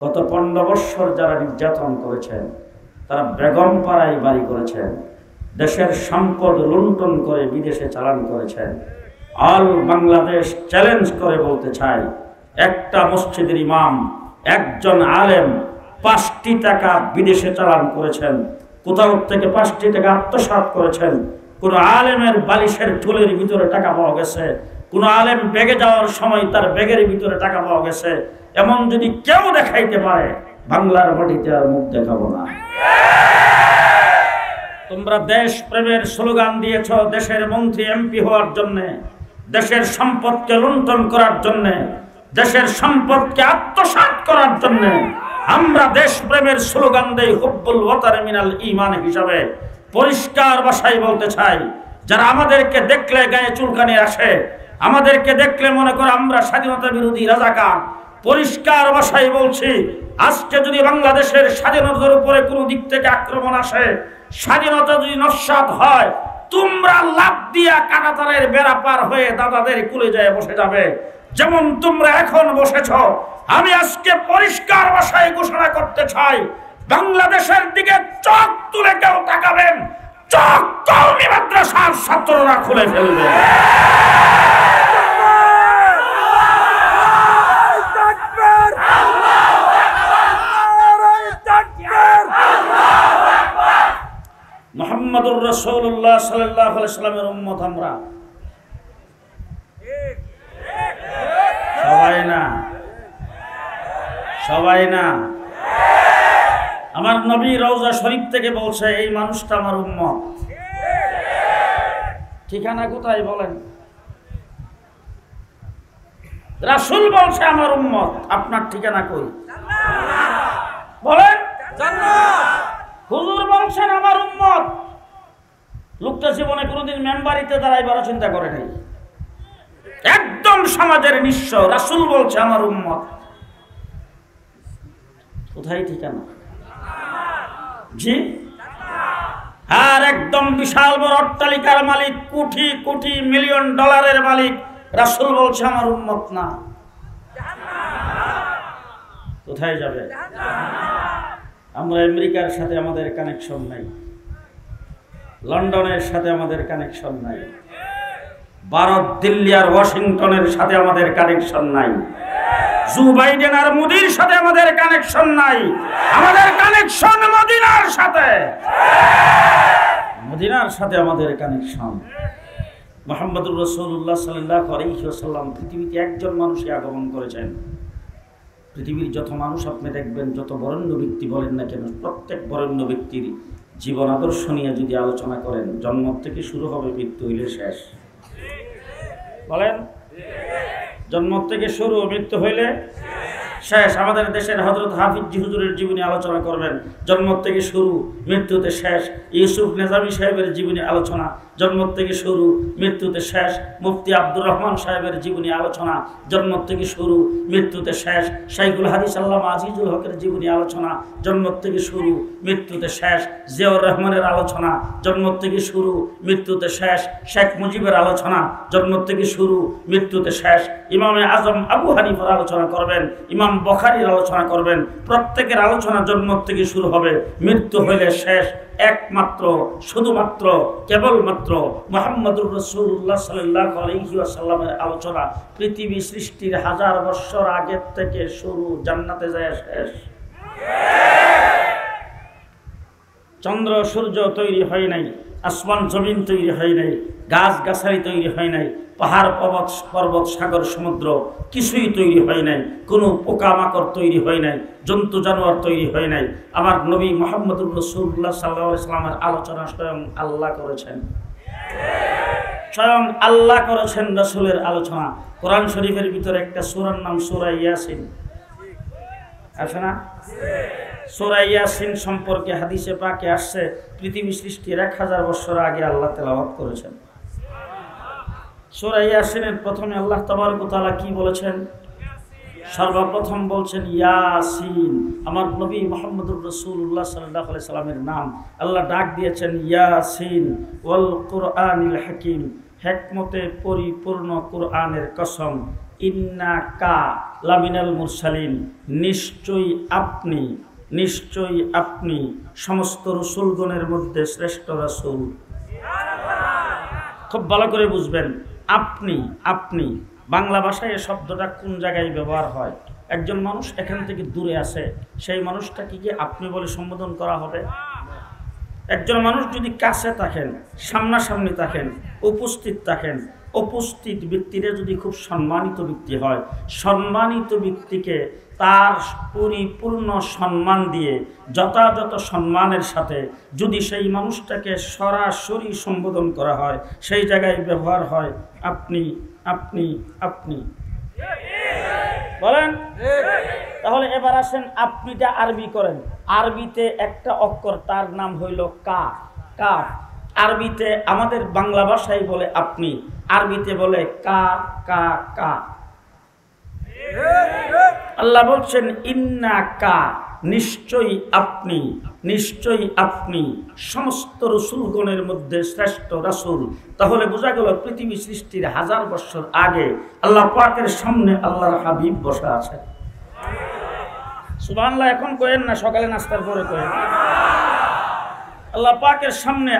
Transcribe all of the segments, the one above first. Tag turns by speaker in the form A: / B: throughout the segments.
A: গত 15 বছর যারা নির্যাতন করেছেন, তারা বেগম পাড়ায় বাড়ি করেছেন, দেশের সম্পদ লুণ্ঠন করে বিদেশে চালান করেছেন। অল বাংলাদেশ চ্যালেঞ্জ করে বলতে চাই, একটা মসজিদের ইমাম, একজন আলেম 5টি টাকা বিদেশে চালান করেছেন, কোথাও থেকে 5টি টাকা আত্মসাৎ করেছেন। কোন আলেমের বালিশের ঠোলের ভিতরে টাকা পাওয়া গেছে, কোন আলেম ব্যাগে যাওয়ার সময় তার ব্যাগের ভিতরে টাকা পাওয়া গেছে, এমন যদি কেউ দেখাইতে পারে, বাংলার মাটিতে আর মুখ দেখাবো না। তোমরা দেশ প্রেমের স্লোগান দিয়েছ দেশের মন্ত্রী এমপি হওয়ার জন্য, দেশের সম্পদকে লুণ্ঠন করার জন্য, দেশের সম্পদকে আত্মসাৎ করার জন্য। আমরা দেশ প্রেমের স্লোগান দেই হুব্বুল ওয়াতানি মিনাল ঈমান হিসাবে। পরিষ্কার ভাষায় বলতে চাই, যারা আমাদেরকে দেখলে গায়ে চুলকানি আসে, আমাদেরকে দেখলে মনে করে আমরা স্বাধীনতা বিরোধী রাজাকার, পরিষ্কার ভাষায় বলছি, আজকে যদি বাংলাদেশের স্বাধীনতার উপরে কোনো দিক থেকে আক্রমণ আসে, স্বাধীনতা যদি নস্যাৎ হয়, তোমরা লাফ দিয়া কাঁটাতারের বেড়া পার হয়ে দাদাদের কুলে যায় বসে যাবে, যেমন তোমরা এখন বসেছ। আমি আজকে পরিষ্কার ভাষায় ঘোষণা করতে চাই, বাংলাদেশের দিকে চোখ তুলে কেউ তাকাবেন, চোখ কওমি মাদ্রাসার ছাত্ররা খুলে ফেলবে। মুহাম্মদুর রাসূলুল্লাহ সাল্লাল্লাহু আলাইহি ওয়াসাল্লামের উম্মত আমরা সবাই না। আমার নবী রওজা শরীফ থেকে বলছে এই মানুষটা আমার উম্মত। ঠিকানা কোথায় বলেন? রাসূল বলছে আমার উম্মত, আপনার ঠিকানা কই বলেন? জান্নাত। হুজুর বলছেন আমার উম্মত। লোকটা জীবনে কোনোদিন মেম্বারিতে দাঁড়াইবার চিন্তা করে নাই, একদম সমাজের নিঃস্ব। রাসূল বলছে আমার উম্মত। কোথায় ঠিকানা? জি, আর একদম বিশাল বড় অট্টালিকার মালিক, কোটি কোটি মিলিয়ন ডলারের মালিক, রাসূল বলছে আমার উম্মত না। কোথায় যাবে? আমরা আমেরিকার সাথে আমাদের কানেকশন নাই, লন্ডনের সাথে আমাদের কানেকশন নাই, ভারত দিল্লি আর ওয়াশিংটনের সাথে আমাদের কানেকশন নাই, জো বাইডেন আর মোদির সাথে আমাদের কানেকশন নাই। আমাদের কানেকশন মদিনার সাথে, মদিনার সাথে আমাদের কানেকশন। মুহাম্মদুর রাসূলুল্লাহ সাল্লাল্লাহু আলাইহি ওয়াসাল্লাম পৃথিবীতে একজন মানুষই আগমন করেছেন। পৃথিবীর যত মানুষ আপনি দেখবেন, যত বরেণ্য ব্যক্তি বলেন না কেন, প্রত্যেক বরেণ্য ব্যক্তির জীবন আদর্শ নিয়ে যদি আলোচনা করেন, জন্ম থেকে শুরু হবে, মৃত্যু হইলে শেষ। বলেন, জন্ম থেকে শুরু, মৃত্যু হইলে শেষ। আমাদের দেশের হযরত হাফিজ জি হুজুরের জীবনী আলোচনা করবেন, জন্ম থেকে শুরু, মৃত্যুতে শেষ। ইউসুফ নেজামি সাহেবের জীবনী আলোচনা, জন্ম থেকে শুরু, মৃত্যুতে শেষ। মুফতি আব্দুর রহমান সাহেবের জীবনী আলোচনা, জন্ম থেকে শুরু, মৃত্যুতে শেষ। শাইখুল হাদিস আল্লামা আজিজুল হকের জীবনী আলোচনা, জন্ম থেকে শুরু, মৃত্যুতে শেষ। জিয়াউর রহমানের আলোচনা, জন্ম থেকে শুরু, মৃত্যুতে শেষ। শেখ মুজিবের আলোচনা, জন্ম থেকে শুরু, মৃত্যুতে শেষ। ইমামে আজম আবু হানিফার আলোচনা করবেন, ইমাম বুখারীর আলোচনা করবেন। প্রত্যেকের আলোচনা জন্ম থেকে শুরু হবে, মৃত্যু হইলে শেষ। একমাত্র, শুধুমাত্র, কেবলমাত্র মুহাম্মদুর রাসূলুল্লাহ সাল্লাল্লাহু আলাইহি ওয়াসাল্লামের আলোচনা পৃথিবী সৃষ্টির 1000 বছর আগের থেকে শুরু, জান্নাতে যায় শেষ। চন্দ্র সূর্য তৈরি হয় নাই, আসমান জমিন তৈরি হয় নাই, গাছ গাছালি তৈরি হয় নাই, পাহাড় পর্বত সাগর সমুদ্র কিছুই তৈরি হয় নাই, কোনো পোকামাকড় তৈরি হয় নাই, জন্তু জানোয়ার তৈরি হয় নাই। আমার নবী মুহাম্মদুর রাসূলুল্লাহ সাল্লাল্লাহু আলাইহি ওয়াসাল্লামের আলোচনা স্বয়ং আল্লাহ করেছেন, স্বয়ং আল্লাহ করেছেন রাসূলের আলোচনা। কোরআন শরীফের ভিতরে একটা সূরার নাম সূরা ইয়াসিন আছে না? সূরা ইয়াসিন সম্পর্কে হাদিসে পাকে আসছে, পৃথিবী সৃষ্টির 1000 বছর আগে আল্লাহ তেলাওয়াত করেছেন। সূরা ইয়াসিনের প্রথমে আল্লাহ তাবারক ওয়া তাআলা কি বলেছেন? সর্বপ্রথম বলছেন ইয়াসিন। আমার নবী মুহাম্মদুর রাসূলুল্লাহ সাল্লাল্লাহু আলাইহি সাল্লামের নাম আল্লাহ ডাক দিয়েছেন ইয়াসিন ওয়াল কুরআনিল হাকিম। হিকমতে পরিপূর্ণ কুরআনের কসম, ইন্নাকা লামিনাল মুরসালিন, নিশ্চয়ই আপনি সমস্ত রসুলগণের মধ্যে শ্রেষ্ঠ রাসূল। খুব ভালো করে বুঝবেন, আপনি বাংলা ভাষায় এই শব্দটা কোন জায়গায় ব্যবহার হয়? একজন মানুষ এখান থেকে দূরে আছে, সেই মানুষটাকে কি আপনি বলে সম্বোধন করা হবে? একজন মানুষ যদি কাছে থাকেন, সামনাসামনি থাকেন, উপস্থিত ব্যক্তিরা যদি খুব সম্মানিত ব্যক্তি হয়, সম্মানিত ব্যক্তিকে তার পরিপূর্ণ সম্মান দিয়ে যথাযথ সম্মানের সাথে যদি সেই মানুষটাকে সরাসরি সম্বোধন করা হয়, সেই জায়গায় ব্যবহার হয় আপনি বলেন। তাহলে এবার আসেন, আপনিটা আরবি করেন। আরবিতে একটা অক্ষর, তার নাম হইল কাফ। আরবিতে আমাদের বাংলা ভাষায় বলে আপনি, আরবিতে বলে কা। আল্লাহ বলছেন ইন্নাকা, নিশ্চয়ই আপনি সমস্ত রাসূলগণের মধ্যে শ্রেষ্ঠ রাসূল। তাহলে বোঝা গেল পৃথিবী সৃষ্টির 1000 বছর আগে আল্লাহ পাকের সামনে আল্লাহর হাবিব বসা আছে। সুবহানাল্লাহ। এখন কইেন না, সকালে নাস্তার পরে কইেন। আল্লাহ পাকের সামনে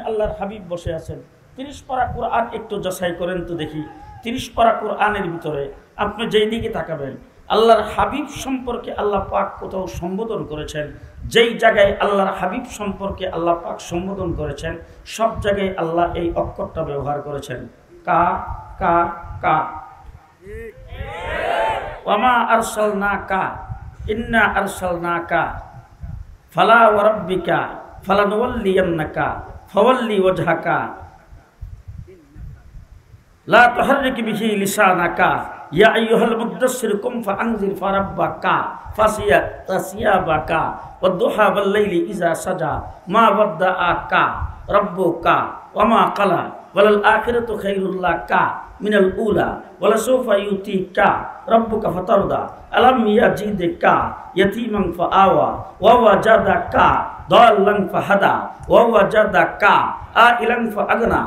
A: আল্লাহর হাবিব বসে আছেন। 30 পারা কোরআন একটু যাচাই করেন তো দেখি। 30 পারা কোরআনের ভিতরে আপনি যেই দিকে তাকাবেন, আল্লাহর হাবিব সম্পর্কে আল্লাহ পাক কোথাও সম্বোধন করেছেন, যেই জায়গায় আল্লাহর হাবিব সম্পর্কে আল্লাহ পাক সম্বোধন করেছেন, সব জায়গায় আল্লাহ এই অক্ষরটা ব্যবহার করেছেন, কা। ওয়ামা আরসালনাকা ইন্না আরসালনাকা ফালা ওয়া রাব্বিকা ফালানুওয়াল্লিয়ান্নাকা ফাওয়াল্লি ওয়াজহাকা লা তুহাররিক বিহি লিসানাকা ইয়া আইয়ুহাল মুদ্দাসসির কুম ফাআনজির ফারাব্বাকা ফাসিয়াবাকা ওয়াদ-দুহা ওয়াল-লাইলি ইযা সাজা মা ওয়াদ্দাআকা রাব্বুকা ওয়ামা ক্বালা ওয়ালাল আখিরাতু খায়রুল লাকা মিনাল উলা ওয়ালা সাওফা ইউতিকা রাব্বুকা ফাতারদা আলাম ইয়াজিদকা ইয়াতীমান ফাআওয়া ওয়া ওয়াজাদাকা দাল্লান ফাহাদা ওয়া ওয়াজাদাকা আইলান ফাআগনা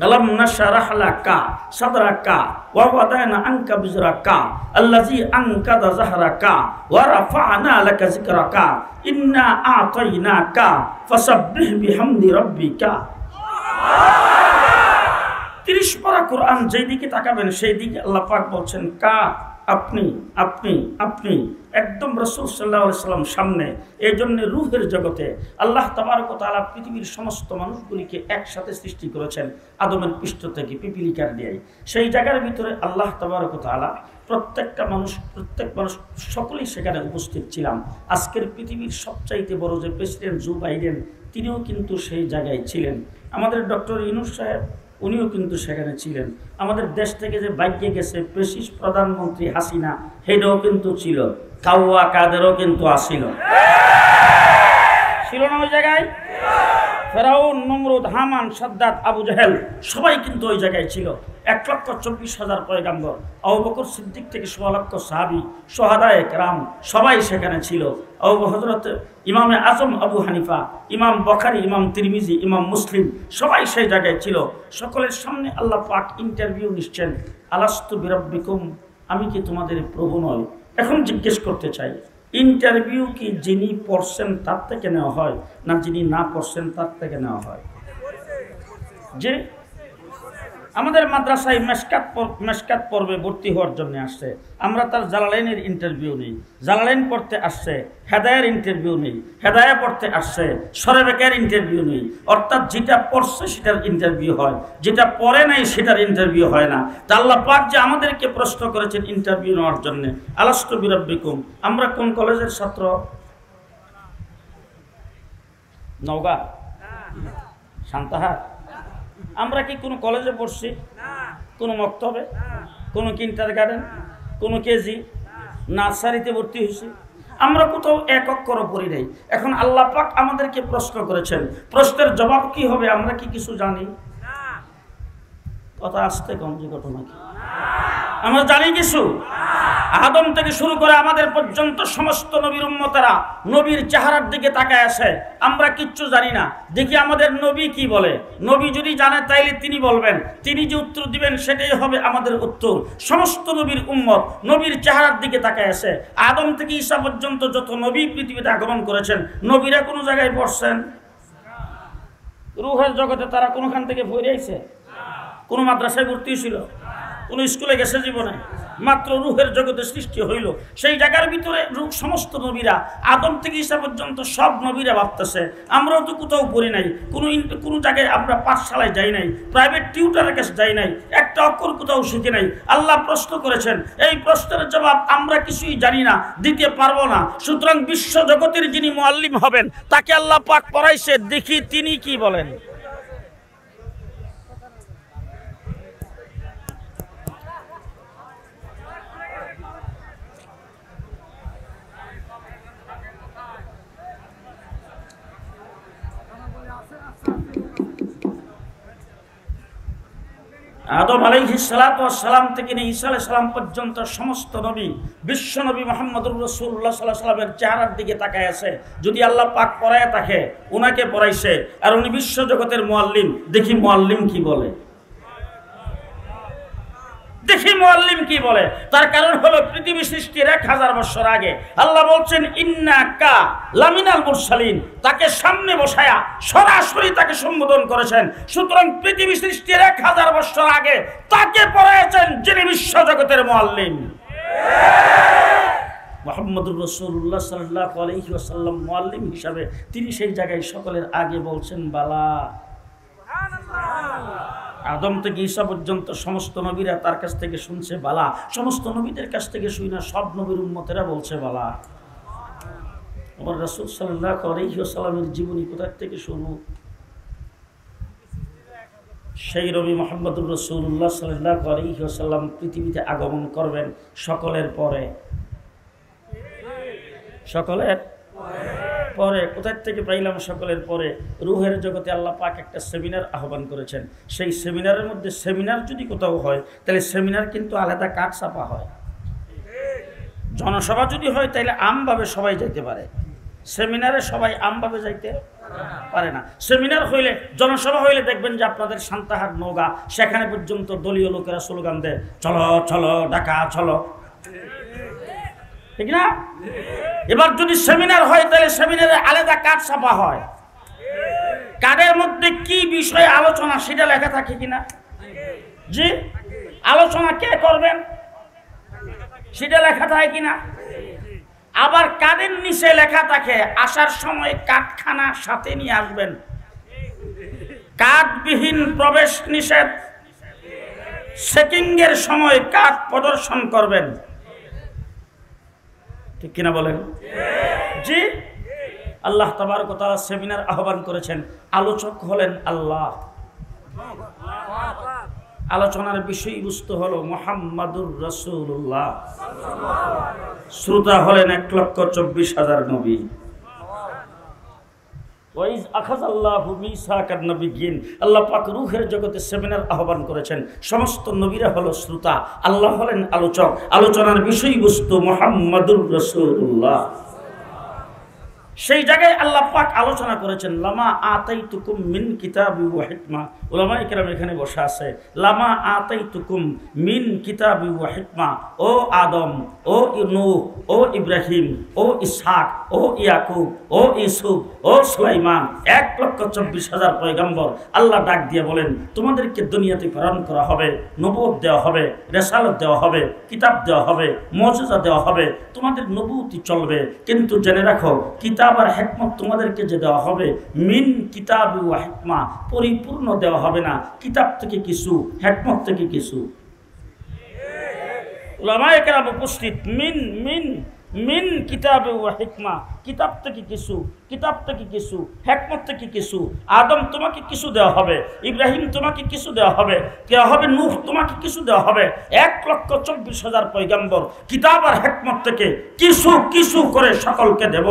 A: আলাম নাশরাহ লাকা সাদরাকা ওয়া ওয়াদানা আনকা বিজরাকা আল্লাযী আনকাযা যাহরাকা ওয়া রাফা'না লাকা যিকরাকা ইন্না আ'তাইনাকা ফাসাব্বিহ বিহামদি রাব্বিকা। 30 পারা কোরআন যেই দিকে তাকাবেন সেই দিকে আল্লাহ পাক বলছেন কা, আপনি একদম রাসূল সাল্লাল্লাহু আলাইহি সাল্লাম সামনে। এই জন্য রূহের জগতে আল্লাহ তাবারক ওয়া তাআলা পৃথিবীর সমস্ত মানুষগুলিকে একসাথে সৃষ্টি করেছেন আদমের পৃষ্ঠ থেকে পিপিলিকার দিয়ে। সেই জায়গার ভিতরে আল্লাহ তাবারক ওয়া তাআলা প্রত্যেক মানুষ সকলেই সেখানে উপস্থিত ছিলাম। আজকের পৃথিবীর সবচাইতে বড় যে প্রেসিডেন্ট জো বাইডেন, তিনিও কিন্তু সেই জায়গায় ছিলেন। আমাদের ডক্টর ইউনূস সাহেব, উনিও কিন্তু সেখানে ছিলেন। আমাদের দেশ থেকে যে বাইকে গেছে প্রেসিস প্রধানমন্ত্রী হাসিনা, হেডও কিন্তু ছিল। কাউয়া কাদেরও কিন্তু আসিল, ছিল না ওই জায়গায়? ফেরাউন, নমরুদ, হামান, সাদ্দাত, আবু জাহেল সবাই কিন্তু ওই জায়গায় ছিল। 1,24,000 পয়গাম্বর, আবু বকর সিদ্দিক থেকে 1.5 লক্ষ সাহাবী, শুহাদায়ে কেরাম সবাই সেখানে ছিল। হযরত ইমামে আজম আবু হানিফা, ইমাম বুখারী, ইমাম তিরমিজি, ইমাম মুসলিম সবাই সেই জায়গায় ছিল। সকলের সামনে আল্লাহ পাক ইন্টারভিউ নিচ্ছেন, আলাস্তু বিরাব্বিকুম, আমি কি তোমাদের প্রভু নয়? এখন জিজ্ঞেস করতে চাই, ইন্টারভিউ কি যিনি পড়ছেন তার থেকে নেওয়া হয় না যিনি না পড়ছেন তার থেকে নেওয়া হয়? যে আমাদের মাদ্রাসায় মেশকাত পর্বে ভর্তি হওয়ার জন্য আসছে, আমরা তার জালালাইনের ইন্টারভিউ নেই। জালালাইন পড়তে আসছে, হেদায়ের ইন্টারভিউ নেই। হেদায়া পড়তে আসছে, সরেবেকের ইন্টারভিউ নেই। অর্থাৎ যেটা পড়ছে সেটার ইন্টারভিউ হয়, যেটা পড়ে নাই সেটার ইন্টারভিউ হয় না। তা আল্লাহ পাক যে আমাদেরকে প্রশ্ন করেছেন ইন্টারভিউ নেওয়ার জন্য, আলাস্তু বিরাব্বিকুম, আমরা কোন কলেজের ছাত্র? নওগাঁ, সান্তাহার। আমরা কি কোনো কলেজে পড়ছি? কোনো মক্তবে, কোনো কিন্ডারগার্টেন, কোনো কেজি, নার্সারিতে ভর্তি হয়েছি? আমরা কোথাও এক অক্ষরও পড়ি নাই। এখন আল্লাহ পাক আমাদেরকে প্রশ্ন করেছেন, প্রশ্নের জবাব কি হবে? আমরা কি কিছু জানি? কথা আসতে কম যে ঘটনা কি আমরা জানি কিছু? আদম থেকে শুরু করে আমাদের পর্যন্ত সমস্ত নবীর উম্মতেরা নবীর চেহারার দিকে তাকায় আছে। আমরা কিচ্ছু জানি না, দেখি আমাদের নবী কি বলে। নবী যদি জানে তাইলে তিনি বলবেন, তিনি যে উত্তর দিবেন সেটাই হবে আমাদের উত্তর। সমস্ত নবীর উম্মত নবীর চেহারার দিকে তাকায় আছে। আদম থেকে ঈসা পর্যন্ত যত নবী পৃথিবীতে আগমন করেছেন, নবীরা কোনো জায়গায় পড়ছেন? রূহের জগতে তারা কোনোখান থেকে পড়ে আইছে? কোনো মাদ্রাসায় ভর্তি ছিল? কোন স্কুলে গেছে জীবনে? মাত্র রূহের জগতে সৃষ্টি হইল। সেই জায়গার ভিতরে সমস্ত নবীরা আদম থেকে ঈসা পর্যন্ত সব নবীরা ভাবতেছে আমরাও তো কোথাও পড়ি নাই, কোনো জায়গায় আমরা পাঠশালায় যাই নাই, প্রাইভেট টিউটারের কাছে যাই নাই, একটা অক্ষর কোথাও শিখি নাই। আল্লাহ প্রশ্ন করেছেন, এই প্রশ্নের জবাব আমরা কিছুই জানি না, দিতে পারবো না। সুতরাং বিশ্ব জগতের যিনি মুআল্লিম হবেন তাকে আল্লাহ পাক পড়াইছে, দেখি তিনি কি বলেন। আদম আলাইহিস সালাতু ওয়াস সালাম থেকে নিয়ে ঈসা আলাইহিস সালাম পর্যন্ত সমস্ত নবী, বিশ্ব নবী মুহাম্মদুর রাসূলুল্লাহ সাল্লাল্লাহু আলাইহি ওয়াসাল্লামের চেহারার দিকে তাকায় আছে। যদি আল্লাহ পাক পড়ায় থাকে, উনাকে পড়াইছে, আর উনি বিশ্ব জগতের মুআল্লিম, দেখি মুআল্লিম কি বলে। দেখি মুআল্লিম কি বলে। তার কারণ হলো পৃথিবী সৃষ্টির 1000 বছর আগে আল্লাহ বলছেন ইন্নাকা লামিনাল মুরসালিন, তাকে সামনে বসায়া সরাসরি তাকে সম্বোধন করেছেন। সুতরাং পৃথিবী সৃষ্টির 1000 বছর আগে তাকে পড়াইছেন যিনি বিশ্ব জগতের মুআল্লিম। মুহাম্মদুর রাসূলুল্লাহ সাল্লাল্লাহু আলাইহি ওয়াসাল্লাম মুআল্লিম হিসাবে তিনি সেই জায়গায় সকলের আগে বলছেন বালা। আদম থেকে ঈসা পর্যন্ত সমস্ত নবীরা তার কাছ থেকে শুনছে বালা। সমস্ত নবীদের কাছ থেকে শুই না, সব নবীর উম্মতেরা বলছে বালা। আমার রাসূল সাল্লাল্লাহু আলাইহি ওয়াসাল্লামের জীবনী কোথা থেকে শুরু? সেই নবী মুহাম্মদুর রাসূলুল্লাহ সাল্লাল্লাহু আলাইহি ওয়াসাল্লাম পৃথিবীতে আগমন করবেন সকলের পরে। সকলের পরে কোথায় থেকে পাইলাম? সকলের পরে রূহের জগতে আল্লাহ পাক একটা সেমিনার আহ্বান করেছেন। সেই সেমিনারের মধ্যে, সেমিনার যদি কোথাও হয় তাহলে সেমিনার কিন্তু আলাদা কাঠ ছাপা হয়। জনসভা যদি হয় তাহলে আমভাবে সবাই যাইতে পারে, সেমিনারে সবাই আমভাবে যাইতে পারে না। সেমিনার হইলে, জনসভা হইলে দেখবেন যে আপনাদের সান্তাহার নওগাঁ, সেখানে পর্যন্ত দলীয় লোকেরা স্লোগান দেয়, চলো চলো ঢাকা চলো, ঠিক না? এবার যদি সেমিনার হয় তাহলে সেমিনারে আলাদা কার্ড ছাপা হয়। কার্ডের মধ্যে কি বিষয়ে আলোচনা সেটা লেখা থাকে কিনা? জি, আলোচনা কে করবেন সেটা লেখা থাকে কিনা? আবার কার্ডের নিচে লেখা থাকে আসার সময় কার্ডখানা সাথে নিয়ে আসবেন, কার্ডবিহীন প্রবেশ নিষেধ, চেকিংয়ের সময় কার্ড প্রদর্শন করবেন, ঠিক কিনা বলেন? জি, আল্লাহ তাবারক ওয়া তাআলা সেমিনার আহ্বান করেছেন, আলোচক হলেন আল্লাহ। আলোচনার বিষয়বস্তু হলো মুহাম্মাদুর রাসূলুল্লাহ, শ্রোতা হলেন 1,24,000 নবী। ওয়াইজ আখাযাল্লাহু মিসাকান নাবিয়্যিন, আল্লাহ পাক রূহের জগতে সেমিনার আহ্বান করেছেন। সমস্ত নবীরা হলো শ্রোতা, আল্লাহ হলেন আলোচক। আলোচনার বিষয়বস্তু মুহাম্মাদুর রাসূলুল্লাহ। সেই জায়গায় আল্লাহ পাক আলোচনা করেছেন, লামা আতাইতুকুম মিন কিতাবি ওয়া হিকমা। উলামায়ে কেরাম এখানে বসে আছে। লামা আতাইতুকুম মিন কিতাবি ওয়া হিকমা, ও আদম, ও নূহ, ও ইব্রাহিম, ও ইসহাক, ও ইয়াকুব, ও ইউসুফ, ও সুলাইমান, 1,24,000 পয়গম্বর আল্লাহ ডাক দিয়ে বলেন, তোমাদেরকে দুনিয়াতে প্রেরণ করা হবে, নবুয়ত দেওয়া হবে, রিসালাত দেওয়া হবে, কিতাব দেওয়া হবে, মুজিজা দেওয়া হবে, তোমাদের নবুয়তি চলবে। কিন্তু জেনে রাখো, কিতাব আর হিকমত তোমাদেরকে যে দেওয়া হবে, মিন কিতাবি ওয়া হিকমা, পরিপূর্ণ দেওয়া হবে না। কিতাব থেকে কিছু, হিকমত থেকে কিছু। উলামায়ে কেরাম উপস্থিত, মিন মিন মিন কিতাবি ওয়া হিকমা, কিতাব থেকে কিছু, কিতাব থেকে কিছু, হিকমত থেকে কিছু। আদম তোমাকে কিছু দেওয়া হবে, ইব্রাহিম তোমাকে কিছু দেওয়া হবে, নূহ তোমাকে কিছু দেওয়া হবে। 1,24,000 পয়গম্বর কিতাব আর হিকমত থেকে কিছু কিছু করে সকলকে দেব।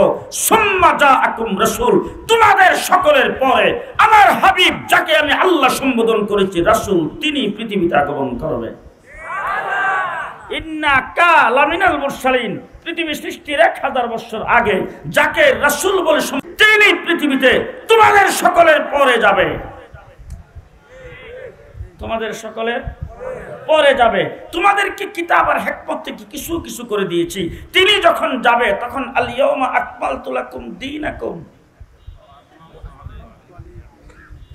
A: সুম্মা জাআকুম রাসূল, তোমাদের সকলের পরে আমার হাবিব, যাকে আমি আল্লাহ সম্বোধন করেছি রাসূল, তিনি পৃথিবীতে আগমন করবে। ইন্না কা লামিনাল মুরসালিন, পৃথিবী সৃষ্টির 1000 বছর আগে যাকে রাসূল বলে তিনি পৃথিবীতে তোমাদের সকলের পরে যাবে, তোমাদের সকলের পরে যাবে। তোমাদেরকে কিতাব আর হিকমত থেকে কিছু কিছু করে দিয়েছি। তিনি যখন যাবে তখন আল ইয়াউমা আকমালতু লাকুম দীনাকুম,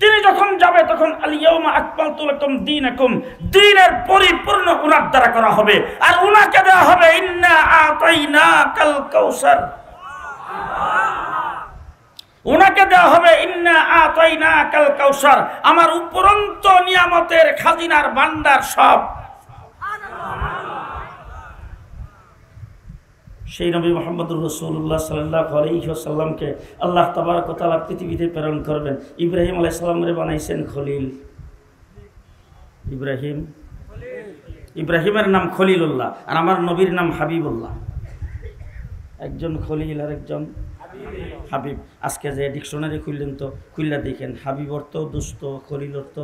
A: তিনি যখন যাবে তখন আল ইয়াউমা আকমালতু লাকুম দীনাকুম, দ্বীনের পরিপূর্ণ উনার দ্বারা করা হবে। আর উনাকে দেওয়া হবে ইন্না আতাইনাকাল কাউসার, উনাকে দেওয়া হবে ইন্না আতাইনাকাল কাউসার, আমার উপরন্ত নিয়ামতের খাজিনার ভান্ডার সব। সেই নবী মুহাম্মদুর রাসূলুল্লাহ সাল্লাল্লাহু আলাইহি ওয়াসাল্লামকে আল্লাহ তাবারক ওয়া তাআলা পৃথিবীতে প্রেরণ করবেন। ইব্রাহিম আলাইহিস সালামের বানাইছেন খলিল। ইব্রাহিমের নাম খলিলুল্লাহ, আর আমার নবীর নাম হাবিবুল্লাহ। একজন খলিল আর একজন হাবিব। আজকে যে ডিকশনারি খুললেন তো খুললা দেখেন, হাবিব অর্থ দুষ্ট, খলিল অর্থ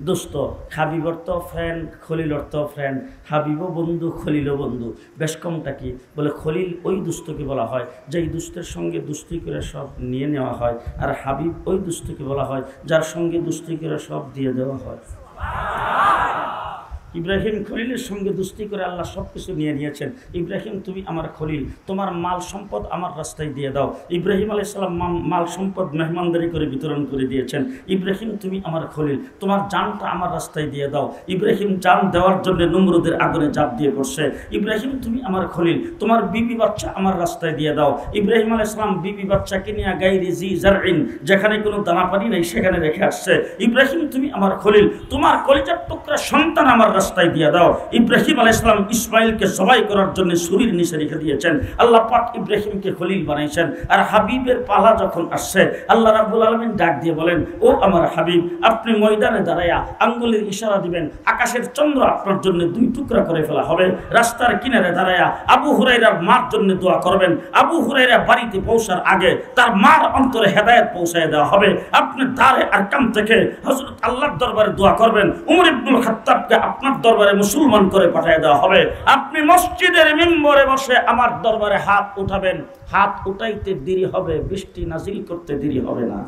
A: দুষ্ট। হাবিব অর্থ ফ্রেন্ড, খলিল অর্থ ফ্রেন্ড। হাবিবও বন্ধু, খলিলও বন্ধু। বেশ কমটা কি বলে, খলিল ওই দুষ্টকে বলা হয় যেই দুষ্টের সঙ্গে দুষ্টি করে সব নিয়ে নেওয়া হয়, আর হাবিব ওই দুষ্টকে বলা হয় যার সঙ্গে দুষ্টি করে সব দিয়ে দেওয়া হয়। ইব্রাহিম খলিলের সঙ্গে দুস্তি করে আল্লাহ সব কিছু নিয়ে নিয়েছেন। ইব্রাহিম তুমি আমার খলিল, তোমার মাল সম্পদ আমার রাস্তায় দিয়ে দাও। ইব্রাহিম আলাইহিস সালাম মাল সম্পদ মেহমানদারি করে বিতরণ করে দিয়েছেন। ইব্রাহিম তুমি আমার খলিল, তোমার জানটা আমার রাস্তায় দিয়ে দাও। ইব্রাহিম জান দেওয়ার জন্য নমরুদের আগুনে ঝাঁপ দিয়ে পড়ছে। ইব্রাহিম তুমি আমার খলিল, তোমার বিবি বাচ্চা আমার রাস্তায় দিয়ে দাও। ইব্রাহিম আলাইহিস সালাম বিবি বাচ্চাকে নিয়ে গায়রি জি জারইন, যেখানে কোনো দানা পানি নেই সেখানে রেখে আসছে। ইব্রাহিম তুমি আমার খলিল, তোমার কলিজার টুকরা সন্তান আমার রাস্তায় দিয়ে দাও। ইব্রাহিম আলাইহিস সালাম ইসমাইলকে জবাই করার জন্য ছুরির নিচে রেখে দিয়েছেন। আল্লাহ পাক ইব্রাহিমকে খলিল বানাইছেন। আর হাবিবের পালা যখন আসছে, আল্লাহ রাব্বুল আলামিন ডাক দিয়ে বলেন, ও আমার হাবিব, আপনি ময়দানে দাঁড়ায়া আঙ্গুলের ইশারা দিবেন, আকাশের চন্দ্র আপনার জন্য 2 টুকরা করে ফেলা হবে। রাস্তার কিনারে দাঁড়ায়া আবু হুরায়রার মার জন্য দোয়া করবেন। আবু হুরায়রা বাড়িতে পৌঁছার আগে তার মার অন্তরে হেদায়েত পৌঁছায় দেওয়া হবে। আপনি দারে আরকাম থেকে হযরত আল্লাহর দরবারে দোয়া করবেন। উমর ইবনুল খাত্তাবকে আপনার দরবারে মুসলমান করে পাঠিয়ে দেওয়া হবে। আপনি মসজিদের মিম্বরে বসে আমার দরবারে হাত উঠাবেন। হাত উঠাইতে দেরি হবে, বৃষ্টি নাজিল করতে দেরি হবে না।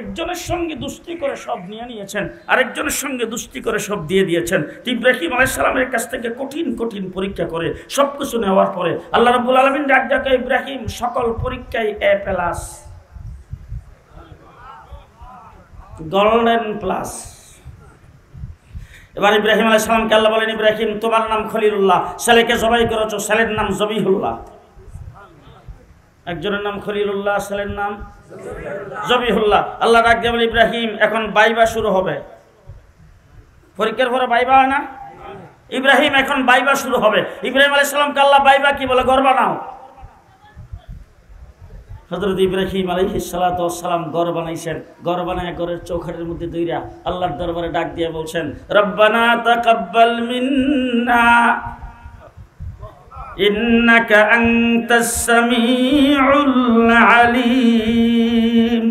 A: একজনের সঙ্গে দুস্তি করে সব নিয়ে নিয়েছেন, আরেকজনের সঙ্গে দুস্তি করে সব দিয়ে দিয়েছেন। ইব্রাহিম আলাইহিস সালামের কাছ থেকে কঠিন কঠিন পরীক্ষা করে সবকিছু নেওয়ার পরে আল্লাহ রাব্বুল আলামিন ডাক ডাকে, ইব্রাহিম সকল পরীক্ষায় A+, গোল্ডেন প্লাস। এবার ইব্রাহিম আলাইহিস সালামকে আল্লাহ বলেন, ইব্রাহিম তোমার নাম খলিলুল্লাহ, ছেলেকে জবাই করেছো, ছেলের নাম জবিহুল্লাহ। একজনের নাম খলিলুল্লাহ, ছেলের নাম জবিহুল্লাহ। আল্লাহ ডাক দিয়ে বলে, ইব্রাহিম এখন বাইবা শুরু হবে। পরীক্ষার পরে বাইবা হয় না? ইব্রাহিম এখন বাইবা শুরু হবে। ইব্রাহিম আলাইহিস সালামকে আল্লাহ বাইবা কি বলে, ঘর বানাও। হযরত ইব্রাহিম আলাইহিস সালাতু ওয়াস সালাম ঘর বানাইছেন। ঘর বানায় ঘরের চৌখাটের মধ্যে দইরা আল্লাহর দরবারে ডাক দিয়ে বলছেন, রব্বানা তাকাব্বাল মিন্না ইন্নাকা আনতাস সামিউল আলিম।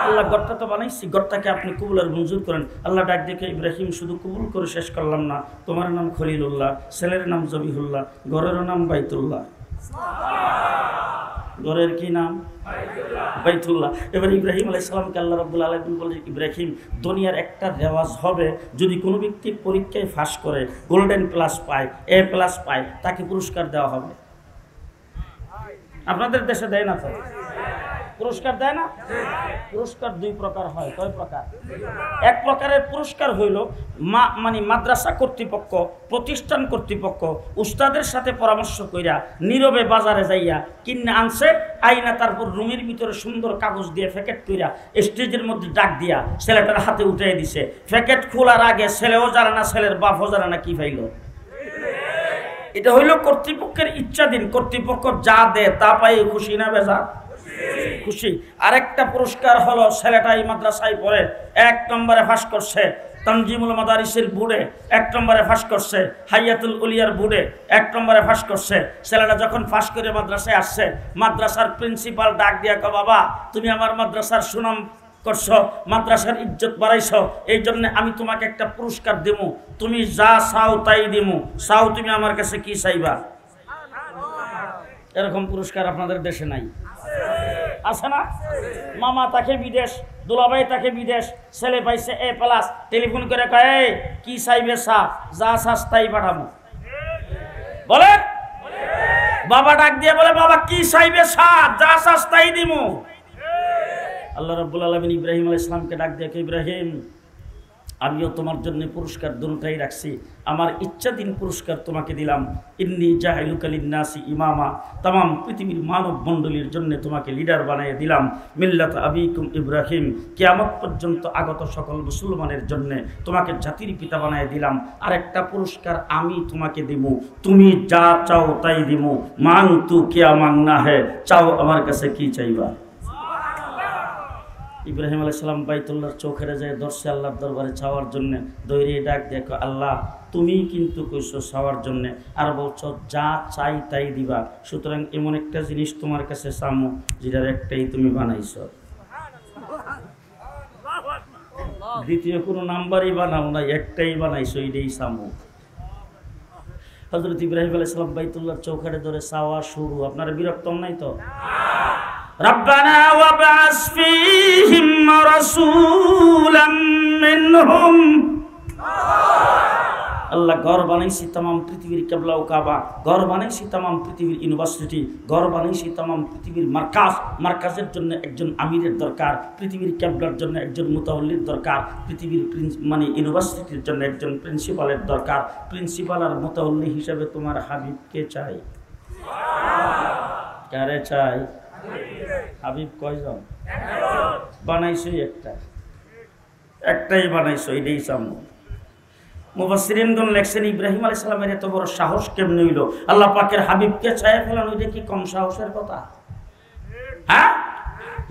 A: আল্লাহ ঘরটা তো বানাইছি, ঘরটাকে আপনি কবুল আর মঞ্জুর করেন। আল্লাহ ডাক দেখে, ইব্রাহিম শুধু কবুল করে শেষ করলাম না, তোমার নাম খলিলুল্লাহ, ছেলের নাম জবিহুল্লাহ, ঘরের নাম বাইতুল্লাহ। ঘরের কি নাম? বাইতুল্লাহ। এবার ইব্রাহিম আলাইহিস সালামকে আল্লাহ রাব্বুল আলামিন বলেন, ইব্রাহিম দুনিয়ার একটা রেওয়াজ হবে, যদি কোনো ব্যক্তি পরীক্ষায় পাস করে গোল্ডেন প্লাস পায়, A+ পায়, তাকে পুরস্কার দেওয়া হবে। আপনাদের দেশে দেয় না তো? পুরস্কার দেয় না? পুরস্কার 2 প্রকার হয়। কয় প্রকার? এক প্রকারের পুরস্কার হইল মানে মাদ্রাসা কর্তৃপক্ষ, প্রতিষ্ঠান কর্তৃপক্ষ উস্তাদের সাথে পরামর্শ কইরা নীরবে বাজারে যাইয়া কিনে আনছে, আইনা তারপর রুমের ভিতরে সুন্দর কাগজ দিয়ে প্যাকেট কইরা স্টেজের মধ্যে ডাক দিয়া ছেলেটার হাতে উঠিয়ে দিছে। প্যাকেট খোলার আগে ছেলেও জানে না, ছেলের বাপও জানে না কি পাইল। এটা হইল কর্তৃপক্ষের ইচ্ছাধীন। কর্তৃপক্ষ যা দেয় তা পাই খুশি না বেজা? খুশি। আরেকটা পুরস্কার হলো, ছেলেটা এই মাদ্রাসায় পড়ে 1 নম্বরে পাস করছে, তানজিমুল মাদারিসের বোর্ডে 1 নম্বরে পাস করছে, হাইয়াতুল উলিয়ার বোর্ডে 1 নম্বরে পাস করছে। ছেলেটা যখন পাস করে মাদ্রাসায় আসছে, মাদ্রাসার প্রিন্সিপাল ডাক দিয়া কয়, বাবা তুমি আমার মাদ্রাসার সুনাম করছো, মাদ্রাসার ইজ্জত বাড়াইছো, এই জন্য আমি তোমাকে একটা পুরস্কার দেবো, তুমি যা চাও তাই দেবো। চাও তুমি আমার কাছে কি চাইবা? এরকম পুরস্কার আপনাদের দেশে নাই? আছে না? মামা তাকে বিদেশ, দুলাভাই তাকে বিদেশ, ছেলে পাইছে A+, টেলিফোন করে কয় কি চাইবে চা, যা চাস তাই পাঠাবো। বলে বাবা ডাক দিয়ে বলে বাবা কি চাইবে চা, যা চাস তাই দিব। আল্লাহ রাব্বুল আলামিন ইব্রাহিম আলাইহিস সালামকে ডাক দিয়ে ইব্রাহিম, আমিও তোমার জন্য পুরস্কার দুটোই রাখছি, আমার ইচ্ছাধীন পুরস্কার তোমাকে দিলাম। ইন্নী জাহিলুকা লিন্নাসি ইমামা, तमाम পৃথিবীর মানব মণ্ডলীর জন্য তোমাকে লিডার বানিয়ে দিলাম। মিল্লাত আবিকুম ইব্রাহিম, কিয়ামত পর্যন্ত আগত সকল মুসলমানের জন্য তোমাকে জাতির পিতা বানিয়ে দিলাম। আর একটা পুরস্কার আমি তোমাকে দেব, তুমি যা চাও তাই দিব। মাং তু কিয়া মাংনা হে, চাও আমার কাছে কি চাইবা? ইব্রাহিম আলাইহিস সালাম বাইতুল্লাহর চৌখানে যায় দর্শে আল্লাহর দরবারে চাওয়ার জন্য, দৌড়ে ডাক দেখো আল্লাহ তুমি কিন্তু কইছো চাওয়ার জন্য, আর বলছো যা চাই তাই দিবা। সুতরাং এমন একটা জিনিস তোমার কাছে চামো যেটার একটাই তুমি বানাইছো, দ্বিতীয় কোনো নাম্বারই বানাও না, একটাই বানাইছো, এটাই চামো। হযরত ইব্রাহিম আলাইহিস সালাম বাইতুল্লাহর চৌখানে ধরে চাওয়া শুরু। আপনারা বিরক্ত নাই তো? রব্বানা ওয়াবআস ফীহিম রাসূলাম মিনহুম, আল্লাহ ঘর বানাইছি तमाम পৃথিবীর কিবলা ও কাবা, ঘর বানাইছি तमाम পৃথিবীর ইউনিভার্সিটি, ঘর বানাইছি तमाम পৃথিবীর মার্কাজ, মার্কাজের জন্য একজন আমিরের দরকার, পৃথিবীর কিবলার জন্য একজন মুতাওয়াল্লির দরকার, পৃথিবীর মানে ইউনিভার্সিটির জন্য একজন প্রিন্সিপালের দরকার। প্রিন্সিপাল আর মুতাওয়াল্লি হিসাবে তোমার হাবিবকে চাই। কারে চাই? হাবিব কয়জন? বানাইছো একটা, একটাই বানাইছো, এটাই চামো। মুফাসসিরিনগণ লেখছেন ইব্রাহিম আলাইহিস সালামের এত বড় সাহস কেমনে হইল? আল্লাহ পাকের হাবিবকে চায় ফেলানো, এটা কি কম সাহসের কথা? হ্যাঁ,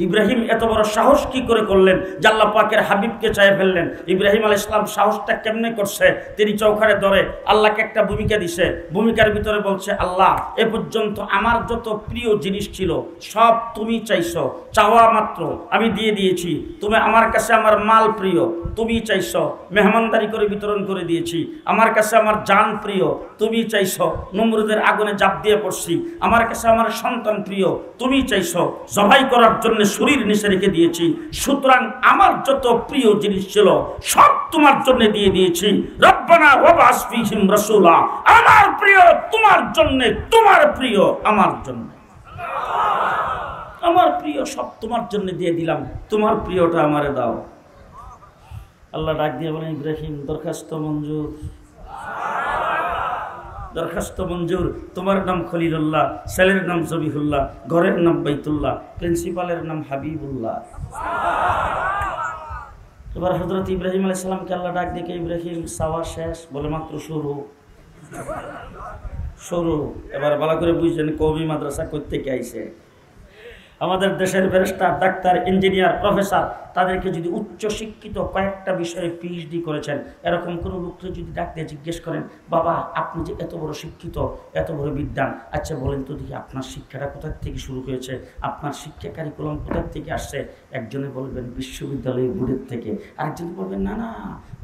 A: ইব্রাহিম এত বড় সাহস কি করে করলেন যে আল্লাহ পাকের হাবিবকে চায় ফেললেন? ইব্রাহিম আলাইহিস সালাম সাহসটা কেমনে করছে? তিনি চৌখানে ধরে আল্লাহকে একটা ভূমিকা দিছে, ভূমিকার ভিতরে বলছে আল্লাহ এ পর্যন্ত আমার যত প্রিয় জিনিস ছিল সব তুমি চাইছো, চাওয়া মাত্র আমি দিয়ে দিয়েছি। তুমি আমার কাছে আমার মাল প্রিয়, তুমি চাইছো, মেহমানদারি করে বিতরণ করে দিয়েছি। আমার কাছে আমার জান প্রিয়, তুমি চাইছো, নমরুদের আগুনে জাপ দিয়ে পড়ছি। আমার কাছে আমার সন্তান প্রিয়, তুমি চাইছো, জবাই করার জন্য শরীর নিচে রেখে দিয়েছি। সুতরাং আমার যত প্রিয় জিনিস ছিল সব তোমার জন্য দিয়ে দিয়েছি। রব্বানা ওয়াবআস ফীহিম রাসূলা, আমার প্রিয় তোমার জন্য, তোমার প্রিয় আমার জন্য, আমার প্রিয় সব তোমার জন্য দিয়ে দিলাম, তোমার প্রিয়টা আমারে দাও। আল্লাহ ডাক দিয়ে বলেন ইব্রাহিম দরখাস্ত মঞ্জুর, দরখাস্ত মঞ্জুর। তোমার নাম খলিলুল্লাহ, ছেলের নাম জবিহুল্লাহ, ঘরের নাম বাইতুল্লাহ, প্রিন্সিপালের নাম হাবিবুল্লাহ। এবার হযরত ইব্রাহিম আলাইহিস সালামকে আল্লাহ ডাক দেখে ইব্রাহিম চাওয়া শেষ, বলে মাত্র শুরু শুরু। এবার ভালো করে বুঝছেন কওমি মাদ্রাসা কই থেকে আইছে। আমাদের দেশের ব্যারিস্টার, ডাক্তার, ইঞ্জিনিয়ার, প্রফেসর, তাদেরকে যদি উচ্চ শিক্ষিত কয়েকটা বিষয়ে PhD করেছেন এরকম কোনো লোককে যদি ডাকতে জিজ্ঞেস করেন বাবা আপনি যে এত বড় শিক্ষিত, এত বড় বিদ্বান, আচ্ছা বলেন তো দেখি আপনার শিক্ষাটা কোথা থেকে শুরু হয়েছে, আপনার শিক্ষা কারিকুলাম কোথা থেকে আসছে? একজনে বলবেন বিশ্ববিদ্যালয় বোর্ডের থেকে, আরেকজন বলবেন না না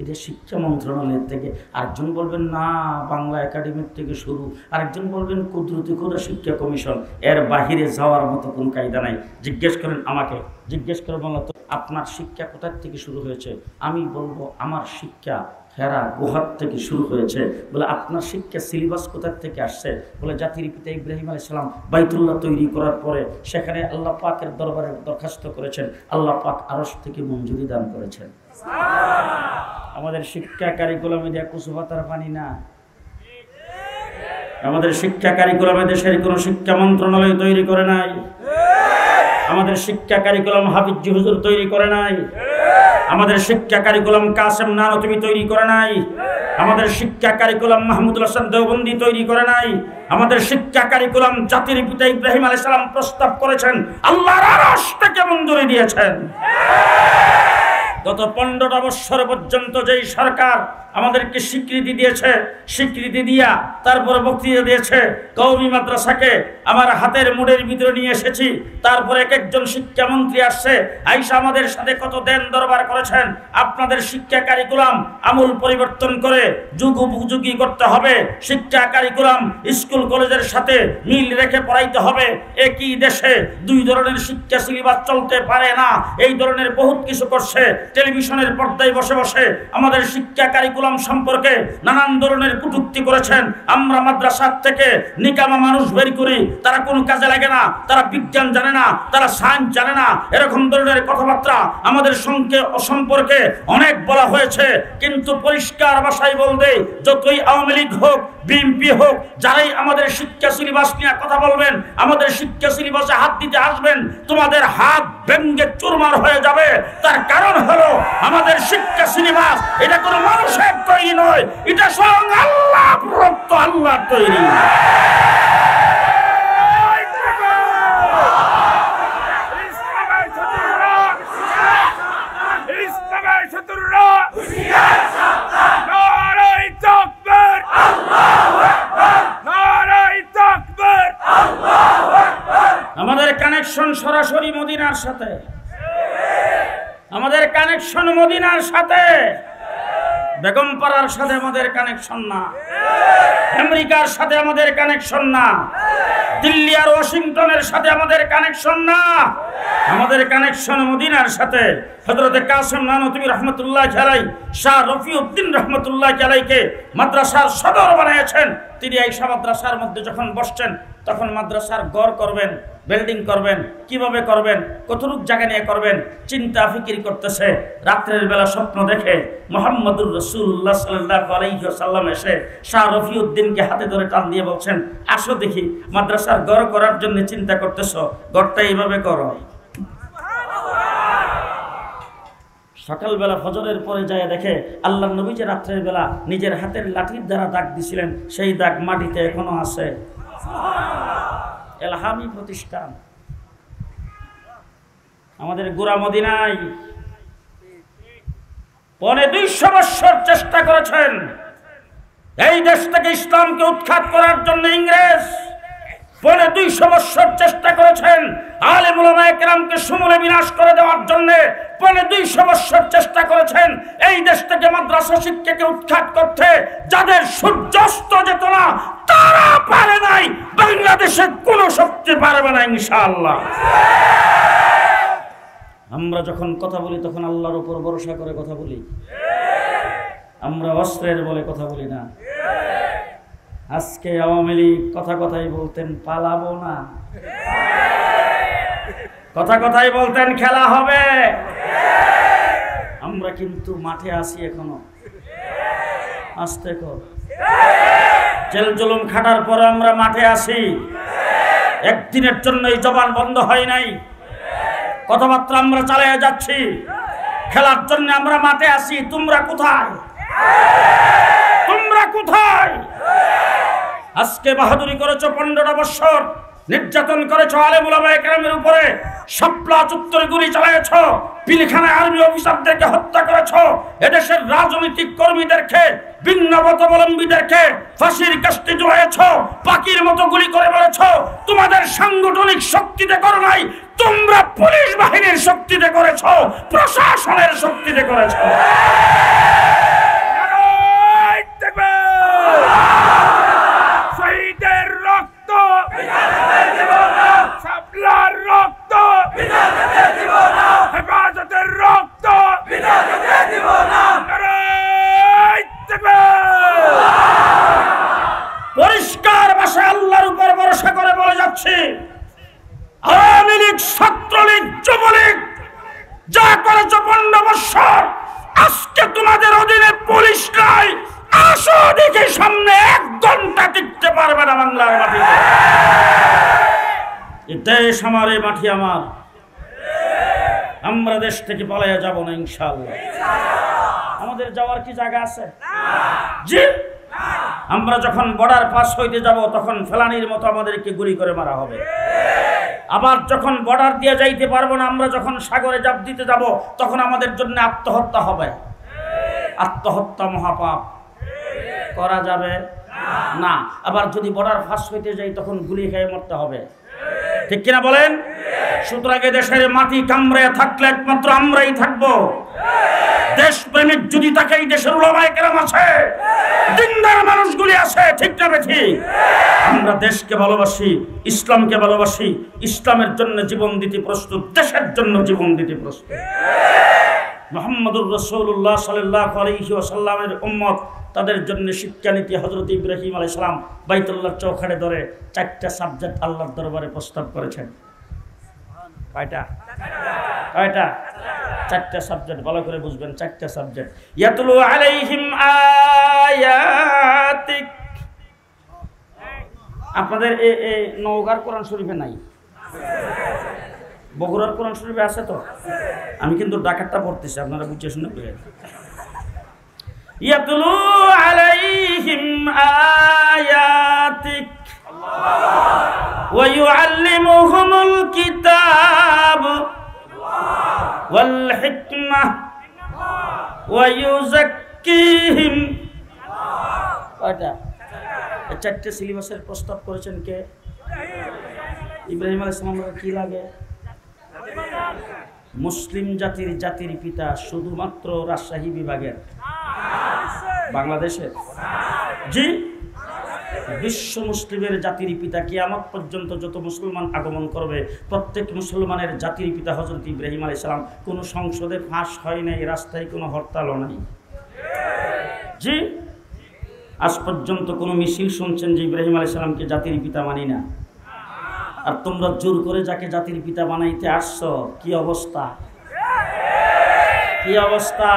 A: এটা শিক্ষা মন্ত্রণালয়ের থেকে, আরেকজন বলবেন না বাংলা একাডেমির থেকে শুরু, আরেকজন বলবেন কুদরতি খোদা শিক্ষা কমিশন। এর বাহিরে যাওয়ার মতো কোনো কায়দা নাই। জিজ্ঞেস করেন আমাকে, জিজ্ঞেস করে বললো তো আপনার শিক্ষা কোথা থেকে শুরু হয়েছে? আমি বলবো আমার শিক্ষা হেরা গুহার থেকে শুরু হয়েছে। বলে আপনার শিক্ষা সিলেবাস কোথা থেকে আসছে? বলে জাতির পিতা ইব্রাহিম আলাইহিস সালাম বাইতুল্লাহ তৈরি করার পরে সেখানে আল্লাহ পাকের দরবারে দরখাস্ত করেছেন, আল্লাহ পাক আরশ থেকে মঞ্জুরি দান করেছেন। আমাদের শিক্ষা কারিকুলামে দেয়া কুসুপাতার পানি না। আমাদের শিক্ষা কারিকুলামে দেশের কোনো শিক্ষা মন্ত্রণালয় তৈরি করে নাই। আমাদের শিক্ষা কারিকুলাম হাফিজ হুজুর তৈরি করে নাই। আমাদের শিক্ষা কারিকুলাম কাসেম নানতুবি তৈরি করে নাই। আমাদের শিক্ষা কারিকুলাম মাহমুদুল হাসান দেওবন্দি তৈরি করে নাই। আমাদের শিক্ষা কারিকুলাম জাতির পিতা ইব্রাহিম আলাইহিস সালাম প্রস্তাব করেছেন, আল্লাহর আরশ থেকে মঞ্জুরি দিয়েছেন। গত 15টা বছর পর্যন্ত যেই সরকার আমাদেরকে স্বীকৃতি দিয়েছে, স্বীকৃতি দিয়া তারপরে বক্তৃতা দিয়েছে, কওমি মাদ্রাসাকে আমার হাতের মুঠের ভিতরে নিয়ে এসেছি। তারপরে এক একজন শিক্ষামন্ত্রী আসছে, আইসা আমাদের সাথে কত দেন দরবার করেছেন। আপনাদের শিক্ষা কারিকুলাম আমূল পরিবর্তন করে যুগ উপযোগী করতে হবে, শিক্ষা কারিকুলাম স্কুল কলেজের সাথে মিল রেখে পড়াইতে হবে। একই দেশে দুই ধরনের শিক্ষা সিলেবাস চলতে পারে না, এই ধরনের বহুত কিছু করছে। টেলিভিশনের পর্দায় বসে বসে আমাদের শিক্ষা কারিকুলাম সম্পর্কে নানান ধরনের কটূক্তি করেছেন। আমরা মাদ্রাসা থেকে নিকামা মানুষ বের করি, তারা কোনো কাজে লাগে না, তারা বিজ্ঞান জানে না, তারা সায়েন্স জানে না, এরকম ধরনের কথাবার্তা আমাদের সম্পর্কে অনেক বলা হয়েছে। কিন্তু পরিষ্কার ভাষায় বলতে, যতই আওয়ামী লীগ হোক, বিএনপি হোক, যারাই আমাদের শিক্ষা সিলেবাস নিয়ে কথা বলবেন, আমাদের শিক্ষা সিলেবাসে হাত দিতে আসবেন, তোমাদের হাত ভেঙ্গে চুরমার হয়ে যাবে। তার কারণ হলো আমাদের শিক্ষা সিলেবাস এটা কোনো মানুষের তৈরি নয়, এটা স্বয়ং আল্লাহ প্রদত্ত, আল্লাহর তৈরি। আমাদের কানেকশন সরাসরি মদিনার সাথে, আমাদের কানেকশন মদিনার সাথে, বেগমপাড়ার সাথে আমাদের কানেকশন না, আমেরিকার সাথে আমাদের কানেকশন না, দিল্লি আর ওয়াশিংটনের সাথে আমাদের কানেকশন না, আমাদের কানেকশন মদিনার সাথে। হযরতে কাসেম নানতুবি রহমতুল্লাহ আলাইহি শাহ রফিউদ্দিন রহমতুল্লাহ আলাইহিকে মাদ্রাসার সদর বানিয়েছেন। তিনি এই মাদ্রাসার মধ্যে যখন বসছেন, তখন মাদ্রাসার গড় করবেন, বিল্ডিং করবেন, কিভাবে করবেন, কতটুক জায়গা নিয়ে করবেন, চিন্তা ফিকির করতেছে। রাত্রের বেলা স্বপ্ন দেখে মুহাম্মদুর রাসূলুল্লাহ সাল্লাল্লাহু আলাইহি ওয়াসাল্লাম এসে শাহ রফিউদ্দিনকে হাতে ধরে টান দিয়ে বলছেন, আসো দেখি, মাদ্রাসার গড় করার জন্য চিন্তা করতেছো, গড়টা এইভাবে করো। সকালবেলা ফজরের পরে যায় দেখে আল্লাহর নবী যে রাত্রের বেলা নিজের হাতের লাঠির দ্বারা দাগ দিছিলেন, সেই দাগ মাটিতে এখনো আছে। এলহামি প্রতিষ্ঠান আমাদের গোরা মদিনায় 250 বছর চেষ্টা করেছেন এই দেশ থেকে ইসলামকে উৎখাত করার জন্য। ইংরেজ 250 বছর চেষ্টা করেছেন আলেম উলামায়ে কেরামকে সমূলে বিনাশ করে দেওয়ার জন্য। 250 বছর চেষ্টা করেছেন এই দেশ থেকে মাদ্রাসা শিক্ষাকে উৎখাত করতে। যাদের সূর্যাস্ত যেত না, তারা পারে নাই, বাংলাদেশের কোন শক্তি পারবে না ইনশাআল্লাহ। আমরা যখন কথা বলি তখন আল্লাহর উপর ভরসা করে কথা বলি, আমরা অস্ত্রের বলে কথা বলি না। আজকে আওয়ামী লীগ কথাই বলতেন পালাবো না, কথাই বলতেন খেলা হবে, আমরা কিন্তু মাঠে আসি এখনো। আস্তে কর, জেল জুলুম খাটার পরে আমরা মাঠে আসি। একদিনের জন্য এই জবান বন্ধ হয় নাই, কথাবার্তা আমরা চালিয়ে যাচ্ছি। খেলার জন্য আমরা মাঠে আসি। তোমরা কোথায়? তোমরা কোথায়? আজকে বাহাদুরি করেছো, 15টা বছর নির্যাতন করেছো আলেম উলামায়ে কেরামের উপরে, শাপলা চত্বরে গুলি চালায়েছো, পিলখানায় আর্মি অফিসারদেরকে হত্যা করেছো, এদেশের রাজনৈতিক কর্মীদেরকে, ভিন্ন মতাবলম্বীদেরকে ফাঁসির কাস্টে ঝুলাইয়েছো, পাখির মতো গুলি করে মেরেছো। তোমাদের সাংগঠনিক শক্তিতে করো নাই, তোমরা পুলিশ বাহিনীর শক্তিতে করেছো, প্রশাসনের শক্তিতে করেছো। শহীদের রক্ত, শাপলার রক্ত, হেফাজতের রক্ত, পরিষ্কার ভাষায় আল্লাহর উপর ভরসা করে বলে যাচ্ছি, আওয়ামী লীগ, ছাত্রলীগ, যুবলীগ যা করেছো 15 বছর, আজকে তোমাদের অধীনে পুলিশ নাই। আসো দেখে সামনে 1 ঘন্টা টিকতে পারবে না বাংলার মাটিতে। এই দেশ আমার, এই মাটি আমার, আমরা দেশ থেকে পালাইয়া যাব না ইনশাআল্লাহ। আমাদের যাওয়ার কি জায়গা আছে? জি, আমরা যখন বর্ডার পাস হইতে যাব তখন ফেলানির মতো আমাদেরকে গুলি করে মারা হবে। আবার যখন বর্ডার দিয়ে যাইতে পারবো না, আমরা যখন সাগরে জাপ দিতে যাব, তখন আমাদের জন্য আত্মহত্যা হবে। আত্মহত্যা মহাপাপ, করা যাবে না। আবার যদি বর্ডার ফাঁস হইতে যাই, তখন গুলি খেয়ে মরতে হবে, ঠিক কিনা বলেন? সুতরাং দেশের মাটি কামড়ে থাকলে একমাত্র আমরাই থাকবো। দেশপ্রেমিক যদি তাকে এই দেশের উলামায়ে কেরাম আছে, দিনদার মানুষগুলি আছে, ঠিক না বেঠিক? আমরা দেশকে ভালোবাসি, ইসলামকে ভালোবাসি, ইসলামের জন্য জীবন দিতে প্রস্তুত, দেশের জন্য জীবন দিতে প্রস্তুত। মুহাম্মদুর রাসূলুল্লাহ সাল্লাল্লাহু আলাইহি ওয়াসাল্লামের উম্মত, তাদের জন্য শিক্ষানীতি হযরত ইব্রাহিম আলাইহিস সালাম বাইতুল্লাহর চৌখানে ধরে 4টা সাবজেক্ট আল্লাহর দরবারে প্রস্তাব করেছেন। কয়টা? 4টা সাবজেক্ট, ভালো করে বুঝবেন। 4টা সাবজেক্ট। ইয়াতলু আলাইহিম আয়াতিক। আপনাদের এই নওগাঁর কোরআন শরীফে নাই, বগুড়ার কোরআন শরীফে আছে তো? আমি কিন্তু ডাকাতটা পড়তেছি, আপনারা বুঝে শুনে বুঝেন। ইয়াতলু আলাইহিম আয়াতিক ওয়া ইউআল্লিমুহুমুল কিতাব ওয়াল হিকমাহ ওয়া ইউযাক্কিহিম। কয়টা? 4টে সিলেবাসের প্রস্তাব করেছেন কে? ইব্রাহিম আলাইহিস সালামের। কি লাগে? মুসলিম জাতির পিতা শুধুমাত্র রাজশাহী বিভাগের, বাংলাদেশের? জি, বিশ্ব মুসলিমের জাতির পিতা। কিয়ামত পর্যন্ত যত মুসলমান আগমন করবে, প্রত্যেক মুসলমানের জাতির পিতা হযরত ইব্রাহিম আলাইহিস সালাম। কোনো সংসদে ফাঁস হয় নাই, রাস্তায় কোনো হরতালও নাই। জি, আজ পর্যন্ত কোনো মিছিল শুনছেন যে ইব্রাহিম আলাইহিস সালামকে জাতির পিতা মানি না? আর তোমরা জোর করে যাকে জাতির পিতা বানাইতে আসছো, কি অবস্থা, কি অবস্থা!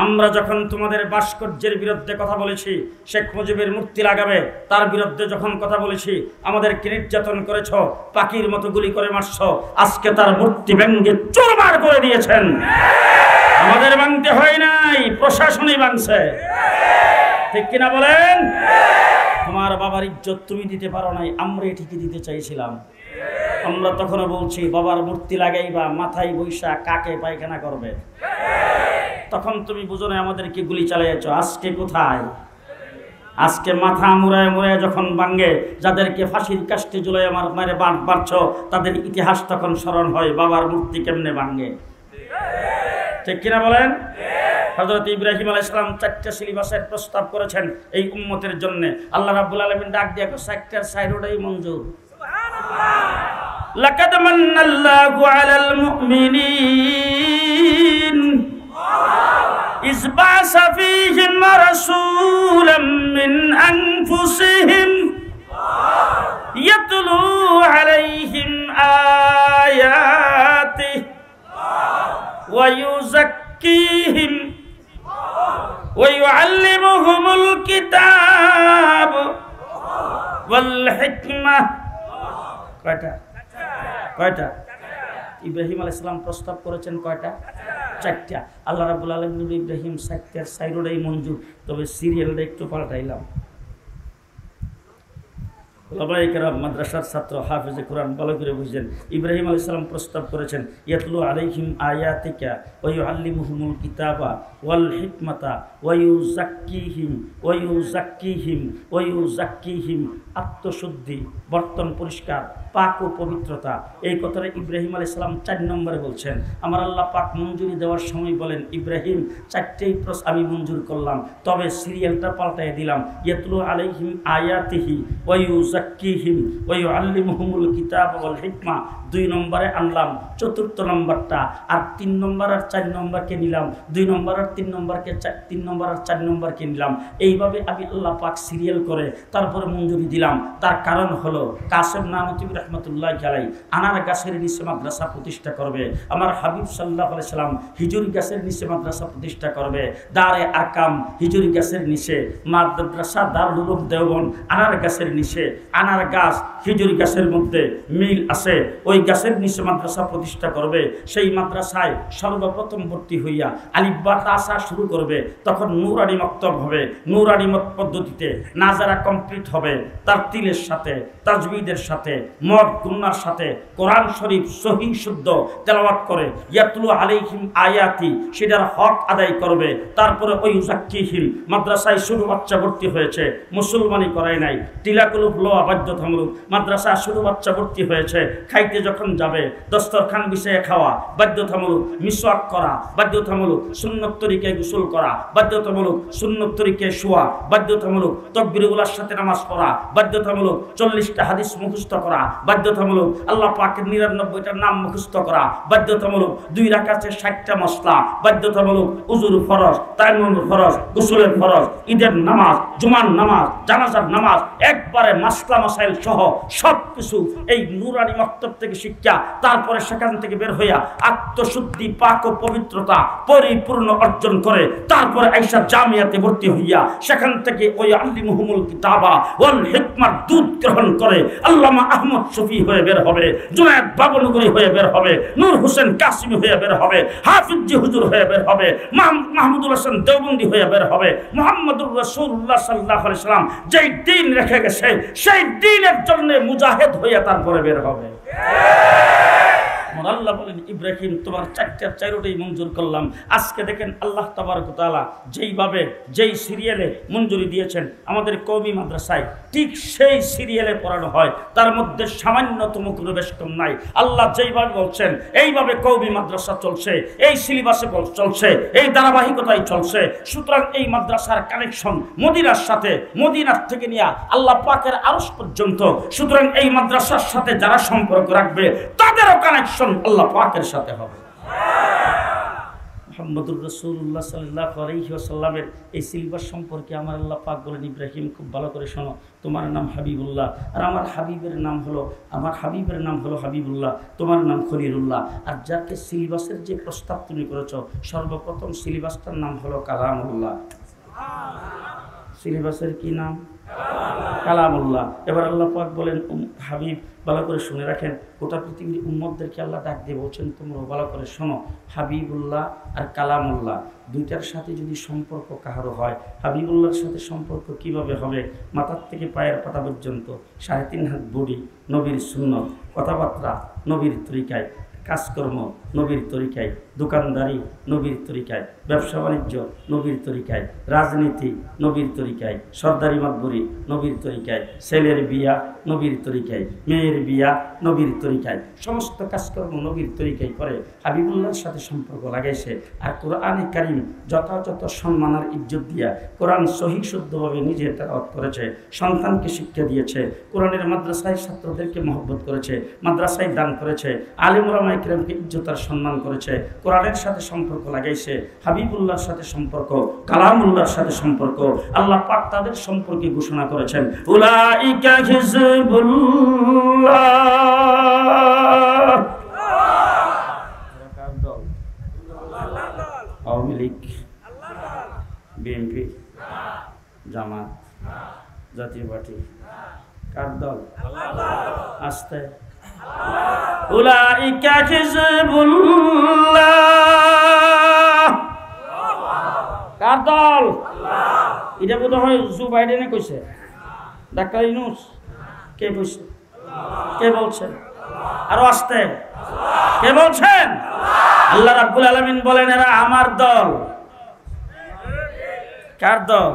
A: আমরা যখন তোমাদের ভাস্কর্যের বিরুদ্ধে কথা বলেছি, শেখ মুজিবের মূর্তি লাগাবে তার বিরুদ্ধে যখন কথা বলেছি, আমাদেরকে নির্যাতন করেছ, পাখির মতো গুলি করে মারছ, আজকে তার মূর্তি ভেঙে চুরমার করে দিয়েছেন। আমাদের ভাঙতে হয় নাই, প্রশাসনই ভাঙছে, ঠিক কিনা বলেন? তোমার বাবার ইজ্জত তুমি দিতে পারো নাই, আমরা ঠিকই দিতে চাইছিলাম। আমরা তখনও বলছি, বাবার মূর্তি লাগাইবা, মাথায় বৈশা কাকে পায়খানা করবে। তখন তুমি বুঝো না, আমাদেরকে গুলি চালিয়েছ। আজকে কোথায়? আজকে মাথা মুড়ায় মুড়ায় যখন ভাঙ্গে, যাদেরকে ফাঁসির কাস্টে ঝুলাই মারে বাড়ছ, তাদের ইতিহাস তখন স্মরণ হয়, বাবার মূর্তি কেমনে ভাঙ্গে, ঠিক কিনা বলেন? হযরত ইব্রাহিম আলাইহিস সালাম 4টা সিলেবাসের প্রস্তাব করেছেন এই উম্মতের জন্য। আল্লাহ রাব্বুল আলামিন ডাক দিয়ে 4টার সাইরোটাই মঞ্জুর। সুবহানাল্লাহ। লাকাদ মান্নাল্লাহু আলাল মুমিনিন ইয বা'সা ফীহিম রাসূলাম মিন আনফুসিহিম ইয়াতলু আলাইহিম আয়াতিহি ওয়া ইউযাক্কিহিম ويعلمهم الكتاب والحكمة। কয়টা? ইব্রাহিম আলাইহিস সালাম প্রস্তাব করেছেন কয়টা? 4টা। আল্লাহ রাব্বুল আলামিন ইব্রাহিম 4টার সাইরোটাই মঞ্জুর, তবে সিরিয়ালটা একটু পাল্টাইলাম। ওলামায়ে কেরাম, মাদ্রাসার ছাত্র, হাফেজে কোরআন, ভালো করে বুঝছেন। ইব্রাহিম আলাইহিস সালাম প্রস্তাব করেছেন, ইয়াতলু আলাইহিম আয়াতিকা ওয়া ইউআল্লিমুহুমুল কিতাবা ওয়াল হিকমাতা ওয়া ইউযাক্কিহিম। আত্মশুদ্ধি, বর্তন পরিষ্কার, পাক ও পবিত্রতা, এই কথাটা ইব্রাহিম আলাইহিস সালাম 4 নম্বরে বলছেন। আমার আল্লাহ পাক মঞ্জুরি দেওয়ার সময় বলেন, ইব্রাহিম 4টেই আমি মঞ্জুর করলাম, তবে সিরিয়ালটা পাল্টাই দিলাম। ইয়াতলু আলাইহিম আয়াতিহি ওয়া ইউযাক্কিহিম ওয়া ইউআল্লিমুহুমুল কিতাবা ওয়াল হিকমা 2 নম্বরে আনলাম। 4র্থ নম্বরটা আর 3 নম্বর আর 4 নম্বরকে নিলাম, 2 নম্বর আর 3 নম্বরকে 3 নম্বর আর 4 নম্বরকে নিলাম। এইভাবে আমি আল্লাহ পাক সিরিয়াল করে তারপরে মঞ্জুরি দিলাম। তার কারণ হলো, কাসেম নানতুবি রাহমাতুল্লাহি আলাইহি আনার গাছের নিচে মাদ্রাসা প্রতিষ্ঠা করবে, আমার হাবিব সাল্লাল্লাহু আলাইহি সাল্লাম হিজুরি গাছের নিচে মাদ্রাসা প্রতিষ্ঠা করবে, দারে আরকাম হিজুরি গাছের নিচে মাদ্রাসা, দারুল উলুম দেওবন্দ আনার গাছের নিচে আনার গাছ খেজুর গাছের মধ্যে মিল আছে, ওই গাছের নিচে মাদ্রাসা প্রতিষ্ঠা করবে। সেই মাদ্রাসায় সর্বপ্রথম ভর্তি হইয়া আলিফ বা তা আসা শুরু করবে। তখন নূরানি মক্তব হবে, নূরানি পদ্ধতিতে নাজারা কমপ্লিট হবে, তার তিলের সাথে, তাজবিদের সাথে, মদ গুন্নার সাথে কোরআন শরীফ সহি শুদ্ধ তেলাওয়াত করে ইয়াতলু আলাইহিম আয়াতি, সেটার হক আদায় করবে। তারপরে ওই জাক্কিহিম, মাদ্রাসায় শুরু বাচ্চা ভর্তি হয়েছে, মুসলমানি করায় নাই, টিলাকুলুপ লোয়া বাধ্যতামূলক, মাদ্রাসা শুরু বাচ্চা ভর্তি হয়েছে, খাইতে যখন যাবে দস্তরখান বিছিয়ে খাওয়া বাধ্যতামূলক, মিসওয়াক করা বাধ্যতামূলক, সুন্নত তরিকায় গোসল করা বাধ্যতামূলক, সুন্নত তরিকায় শোয়া বাধ্যতামূলক, তাকবীরুল্লাহর সাথে নামাজ পড়া বাধ্যতামূলক, 40টা হাদিস মুখস্থ করা বাধ্যতামূলক, আল্লাহ পাকের 99টা নাম মুখস্থ করা বাধ্যতামূলক, 2 রাকাতে 60টা মসলা বাধ্যতামূলক, উজুর ফরজ, তায়াম্মুম ফরজ, গোসলের ফরজ, ঈদের নামাজ, জুমার নামাজ, জানাজার নামাজ, একবারে মাসলা মাসাইল সহ সবকিছু এই নূরানি মক্তব থেকে শিক্ষা। তারপরে সেখান থেকে বের হইয়া আত্মশুদ্ধি, পাক ও পবিত্রতা পরিপূর্ণ অর্জন করে তারপরে আয়েশা জামিয়াতে ভর্তি হইয়া সেখান থেকে ওই আল্লিমুহুমুল কিতাবা ওয়াল হিকমার দুধ গ্রহণ করে আল্লামা আহমদ শফি হয়ে বের হবে, জুনায়েদ বাবনগরী হয়ে বের হবে, নূর হোসেন কাসিমি হয়ে বের হবে, হাফিজ হুজুর হয়ে বের হবে, মাহমুদুল হাসান দেওবন্দি হয়ে বের হবে। মুহাম্মদুর রাসূলুল্লাহ সাল্লাল্লাহু আলাইহি সাল্লাম যেই দিন রেখে গেছে সেই দিনের জন্য মুজাহিদ হয়ে তারপরে বের হবে। আল্লাহ বলেন, ইব্রাহিম তোমার 4টাই মঞ্জুর করলাম। আজকে দেখেন আল্লাহ তাবারক ওয়া তাআলা যেইভাবে যেই সিরিয়ালে মঞ্জুরি দিয়েছেন আমাদের কওমি মাদ্রাসায়, ঠিক সেই সিরিয়ালে পড়ানো হয়, তার মধ্যে সামান্যতম কোনো বেশকম নাই। আল্লাহ যেইভাবে বলছেন এইভাবে কওমি মাদ্রাসা চলছে, এই সিলেবাসে চলছে, এই ধারাবাহিকতায় চলছে। সুতরাং এই মাদ্রাসার কানেকশন মদিনার সাথে, মদিনার থেকে নিয়ে আল্লাহ পাকের আরশ পর্যন্ত। সুতরাং এই মাদ্রাসার সাথে যারা সম্পর্ক রাখবে তাদেরও কানেকশন আল্লাহ পাকের সাথে হবে। মুহাম্মদুর রাসূলুল্লাহ সাল্লাল্লাহু আলাইহি ওয়াসাল্লামের এই সিলেবাস সম্পর্কে আমার আল্লাহ পাক বলেন, ইব্রাহিম খুব ভালো করে শোনো, তোমার নাম হাবিবুল্লাহ, আর আমার হাবিবের নাম হলো হাবিবুল্লাহ, তোমার নাম খলিলুল্লাহ। আর যাকে সিলেবাসের যে প্রস্তাব তুমি করেছো, সর্বপ্রথম সিলেবাসটার নাম হলো কালামুল্লাহ। সিলেবাসের কি নাম? কালামুল্লাহ। এবার আল্লাহ পাক বলেন, হাবিব ভালো করে শুনে রাখেন, গোটা পৃথিবীর উম্মতদেরকে আল্লাহ ডাক দিয়ে বলছেন, তোমরাও ভালো করে শোনো, হাবিবুল্লাহ আর কালামুল্লাহ দুইটার সাথে যদি সম্পর্ক কাহারও হয়, হাবিবুল্লাহর সাথে সম্পর্ক কিভাবে হবে? মাথার থেকে পায়ের পাতা পর্যন্ত 3.5 হাত বডি, নবীর সুন্নত, কথাবার্তা নবীর তরিকায়, কাজকর্ম নবীর তরিকায়, দোকানদারি নবীর তরিকায়, ব্যবসা বাণিজ্য নবীর তরিকায়, রাজনীতি নবীর তরিকায়, সর্দারি মাতবরি নবীর তরিকায়, ছেলের বিয়া নবীর তরিকায়, মেয়ের বিয়া নবীর তরিকায়, সমস্ত কাজকর্ম নবীর তরিকায় করে হাবিবুল্লাহর সাথে সম্পর্ক লাগাইছে। আর কোরআনে কারীম যথাযথ সম্মান আর ইজ্জত দিয়া কোরআন সহি শুদ্ধভাবে নিজে তেলাওয়াত করেছে, সন্তানকে শিক্ষা দিয়েছে, কোরআনের মাদ্রাসায় ছাত্রদেরকে মহব্বত করেছে, মাদ্রাসায় দান করেছে, আলিম উলামা ইকরামকে ইজ্জত আর সম্মান করেছে, কোরআনের সাথে সম্পর্ক লাগাইছে, হাবিবুল্লাহর সাথে সম্পর্ক, কালামুল্লাহর সাথে সম্পর্ক। আল্লাহ পাক তাদের সম্পর্কে ঘোষণা করেছেন, উলাইকা হিজবুল্লাহ। আওয়ামী লীগ, বিএনপি, জামাত, জাতীয় পার্টি, কার দল? আস্তে উলাইকা হিজবুল্লাহ। কার দল? এটা বোধ হয় জো বাইডেনে কইছে, ডাক্তার ইউনূস কে কইছে? কে বলছেন? আরো আসতে কে বলছেন? আল্লাহ রাব্বুল আলামিন বলেন, এরা আমার দল। কার দল?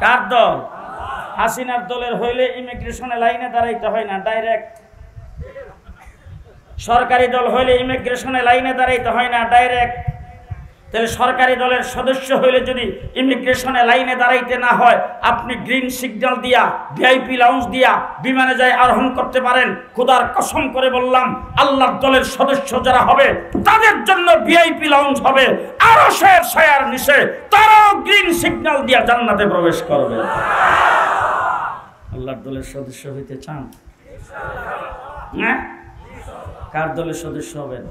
A: কার দল? হাসিনার দলের হইলে ইমিগ্রেশনে লাইনে দাঁড়াইতে হয় না, ডাইরেক্ট। সরকারি দল হইলে ইমিগ্রেশনে লাইনে দাঁড়াইতে হয় না, ডাইরেক্ট। তাহলে সরকারি দলের সদস্য হইলে যদি ইমিগ্রেশনে লাইনে দাঁড়াইতে না হয়, আপনি গ্রিন সিগন্যাল দিয়া, ভিআইপি লাউঞ্জ দিয়া বিমানে যায় আরোহণ করতে পারেন। খোদার কসম করে বললাম, আল্লাহর দলের সদস্য যারা হবে তাদের জন্য ভিআইপি লাউঞ্জ হবে, আরশের ছায়ার নিচে তারাও গ্রিন সিগন্যাল দিয়া জান্নাতে প্রবেশ করবে। আল্লাহর দলের সদস্য হইতে চান? হ্যাঁ? কার দলের সদস্য হবেন?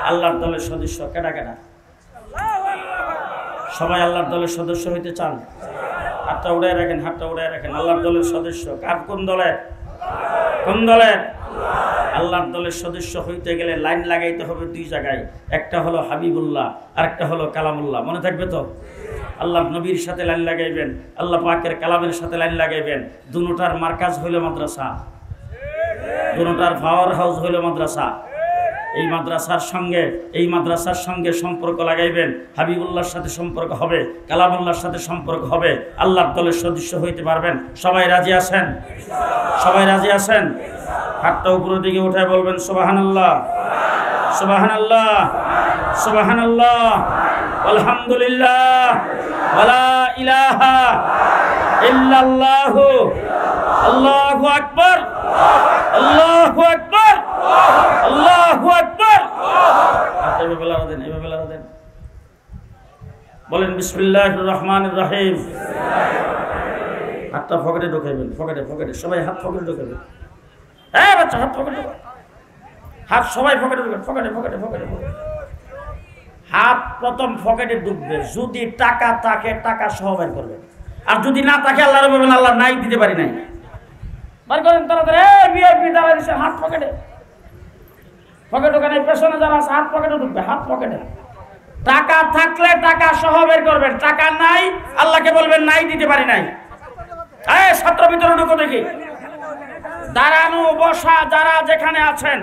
A: আল্লাহর দলের সদস্য। কেডা কেডা? সবাই আল্লাহর দলের সদস্য হইতে চান? হাতটা উড়ায় রাখেন, হাতটা উড়ায় রাখেন। আল্লাহর দলের সদস্য কার? কোন দলের? কোন দলের? আল্লাহর দলের সদস্য হইতে গেলে লাইন লাগাইতে হবে দুই জায়গায়, একটা হলো হাবিবুল্লাহ আর একটা হলো কালামুল্লাহ। মনে থাকবে তো? আল্লাহর নবীর সাথে লাইন লাগাইবেন, আল্লাহ পাকের কালামের সাথে লাইন লাগাইবেন। দুটার মার্কাজ হইল মাদ্রাসা, দুটার পাওয়ার হাউস হইল মাদ্রাসা। এই মাদ্রাসার সঙ্গে সম্পর্ক লাগাইবেন, হাবিবুল্লাহর সাথে সম্পর্ক হবে, কালামুল্লাহর সাথে সম্পর্ক হবে, আল্লাহর দলের সদস্য হইতে পারবেন। সবাই রাজি আছেন? সবাই রাজি আছেন? হাতটা উপরের দিকে উঠায় বলবেন সুবহানাল্লাহ, সুবহানাল্লাহ, সুবহানাল্লাহ, আলহামদুলিল্লাহ, ওয়ালা ইলাহা ইল্লাল্লাহু, আল্লাহু আকবার, আল্লাহু আকবার, আল্লাহু আকবার। এভাবে লারা দেন, এভাবে লারা দেন। বলেন বিসমিল্লাহির রহমানির রহিম। হাতটা পকেটে ঢোকাইবেন, পকেটে পকেটে সবাই হাত পকেটে ঢোকাবেন। এই বাচ্চা হাত পকেটে ঢোকান, হাত সবাই পকেটে ঢোকান, পকেটে পকেটে পকেটে। হাত প্রথম পকেটে ঢুকবে, যদি টাকা থাকে টাকা সহ বের করবেন, আর যদি না থাকে আল্লাহর বলবেন আল্লাহ নাই দিতে পারি নাই। বার করেন তাড়াতাড়ি। এই ভিআইপি দাঁড়া দিছে হাত পকেটে, পকেট ওখানে পেছনে যারা আছে হাত পকেটে ঢুকবে, হাত পকেটে। টাকা থাকলে টাকা সহ বের করবেন, টাকা নাই আল্লাহকে বলবেন নাই দিতে পারি নাই। এই ছাত্র ভিতরে ঢুকো দেখি, দাঁড়ানো বসা যারা যেখানে আছেন,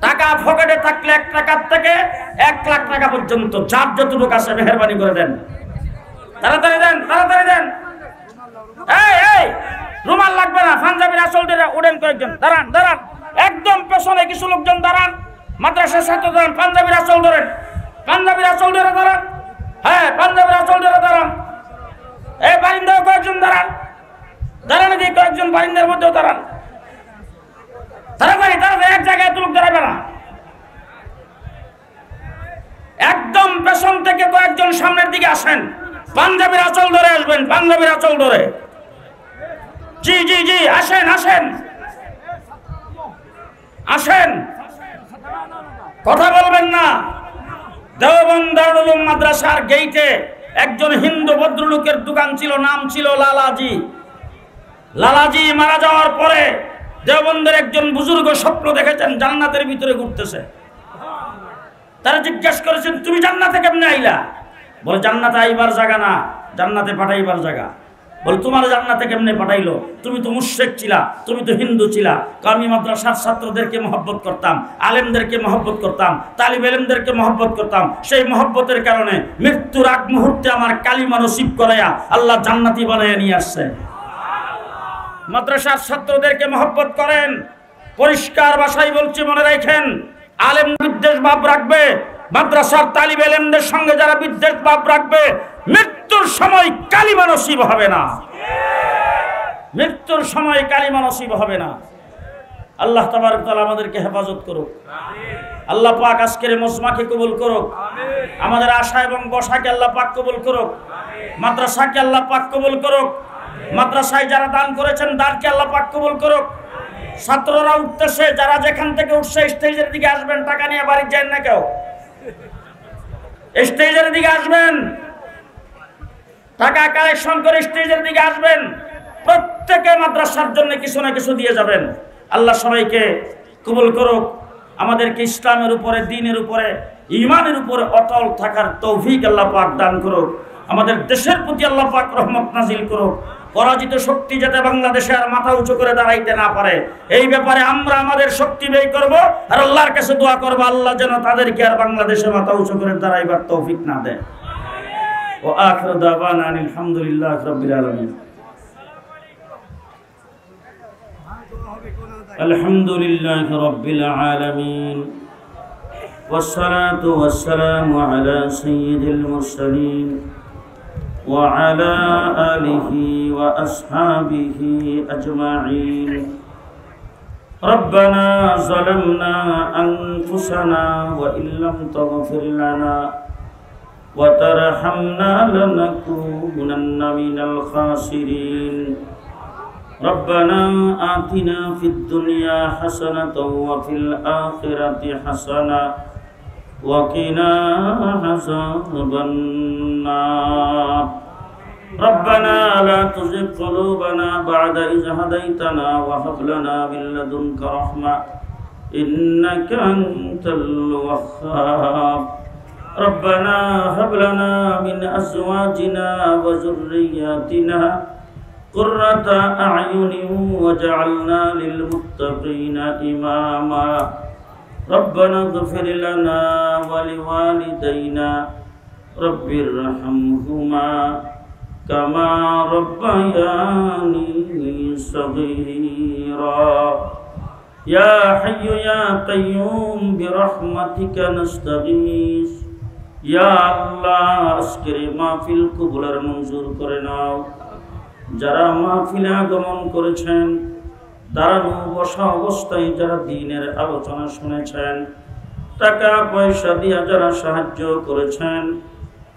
A: টাকা পকেটে থাকলে 1 টাকার থেকে 1 লাখ টাকা পর্যন্ত যার যতটুকু আছে মেহেরবানি করে দেন, তাড়াতাড়ি দেন, তাড়াতাড়ি দেন। এই এই রুমাল লাগবে না, পাঞ্জাবির আঁচল দিয়ে উড়েন কয়েকজন। দাঁড়ান দাঁড়ান, একদম পেছনে কিছু লোকজন দাঁড়ান, মাদ্রাসার ছাত্র দাঁড়ান, পাঞ্জাবির আঁচল ধরেন, পাঞ্জাবির আঁচল ধরে দাঁড়ান। হ্যাঁ, পাঞ্জাবির আঁচল ধরে দাঁড়ান। এই বারিন্দাও কয়েকজন দাঁড়ান, দাঁড়ান দিয়ে কয়েকজন বারিন্দার মধ্যেও দাঁড়ান। তাড়াতাড়ি তাড়াতাড়ি, এক জায়গায় এত লোক দাঁড়াবে না। একদম পেছন থেকে কয়েকজন সামনের দিকে আসেন, পাঞ্জাবির আঁচল ধরে আসবেন, পাঞ্জাবির আঁচল ধরে। জি জি জি, আসেন আসেন আসেন, কথা বলবেন না। দেওবন্দ দারুল উলুম মাদ্রাসার গেইটে একজন হিন্দু ভদ্রলোকের দোকান ছিল, নাম ছিল লালাজি। লালাজি মারা যাওয়ার পরে দেওবন্দের একজন বুজুর্গ স্বপ্ন দেখেছেন জান্নাতের ভিতরে ঘুরতেছে। তারা জিজ্ঞেস করেছেন তুমি জান্নাতে কেমনে আইলা? বলে জান্নাতে আইবার জায়গা না, জান্নাতে পাঠাইবার জায়গা। বলে তোমার জান্নাতে কেমনে পাঠাইলো? তুমি তো মুশরিক ছিলা, তুমি তো হিন্দু ছিলা। আমি মাদ্রাসার ছাত্রদেরকে মহব্বত করতাম, আলেমদেরকে মহব্বত করতাম, তালিব ইলমদেরকে মহব্বত করতাম। সেই মহব্বতের কারণে মৃত্যুর আগ মুহূর্তে আমার কালিমা নসিব করাইয়া আল্লাহ জান্নাতি বানাইয়া নিয়ে আসছে। মাদ্রাসার ছাত্রদেরকে মহব্বত করেন, পরিষ্কার ভাষায় বলছি, মনে রাখেন। আলেম বিদ্বেষ ভাব রাখবে, মাদ্রাসার তালিব ইলমদের সঙ্গে যারা বিদ্বেষ ভাব রাখবে, মৃত্যুর সময় কালিমা নসিব হবে না, মৃত্যুর সময় কালিমা নসিব হবে না। আল্লাহ তাবারক তাআলা আমাদেরকে হেফাজত করুক। আল্লাহ পাক আজকের মজমাকে কবুল করুক, আমাদের আশা এবং বসাকে আল্লাহ পাক কবুল করুক, মাদ্রাসাকে আল্লাহ পাক কবুল করুক, মাদ্রাসায় যারা দান করেছেন দানকে আল্লাহ পাক কবুল করুক। ছাত্ররা উঠতেছে, যারা যেখান থেকে উঠছে স্টেজের দিকে আসবেন, টাকা নিয়ে বাড়ি যান না কেউ, স্টেজের দিকে আসবেন, টাকা কালেকশন করে স্টেজের দিকে আসবেন। প্রত্যেকে মাদ্রাসার জন্য কিছু না কিছু দিয়ে যাবেন। আল্লাহ সবাইকে কবুল করুক, আমাদেরকে ইসলামের উপরে, দ্বীনের উপরে, ঈমানের উপরে অটল থাকার তৌফিক আল্লাহ পাক দান করুক। আমাদের দেশের প্রতি আল্লাহ পাক রহমত নাজিল করুক। পরাজিত শক্তি যাতে বাংলাদেশে আর মাথা উঁচু করে দাঁড়াইতে না পারে, এই ব্যাপারে আমরা আমাদের শক্তি ব্যয় করব, আর আল্লাহর কাছে দোয়া করব আল্লাহ যেন তাদেরকে আর বাংলাদেশে মাথা উঁচু করে দাঁড়াইবার তৌফিক না দেয়। ও আখিরু দাওয়ানা আলহামদুলিল্লাহি রাব্বিল আলামিন। আলহামদুলিল্লাহি রাব্বিল আলামিন, والصلاة والسلام على سيد المرسلين وعلى آله وأصحابه أجمعين. ربنا ظلمنا أنفسنا وإن لم تغفر لنا وترحمنا لنكونن من الخاسرين. ربنا آتنا في الدنيا حسنة وفي الآخرة حسنة وقنا عذاب النار. ربنا لا تزغ قلوبنا بعد إذ هديتنا وهب لنا من لدنك رحمة إنك أنت الوهاب ربنا هب لنا من أزواجنا وذرياتنا قرة أعين واجعلنا للمتقين إماما ربنا اغفر لنا ولوالدينا رب ارحمهما كما ربياني صغيرا يا حي يا قيوم برحمتك نستغيث يا الله আজকের মাহফিল কবুল আর মঞ্জুর করে নাও যারা মাহফিলে আগমন করেছেন দাঁড়ানো বসা অবস্থায় যারা দ্বীনের আলোচনা শুনেছেন টাকা পয়সা দিয়ে যারা সাহায্য করেছেন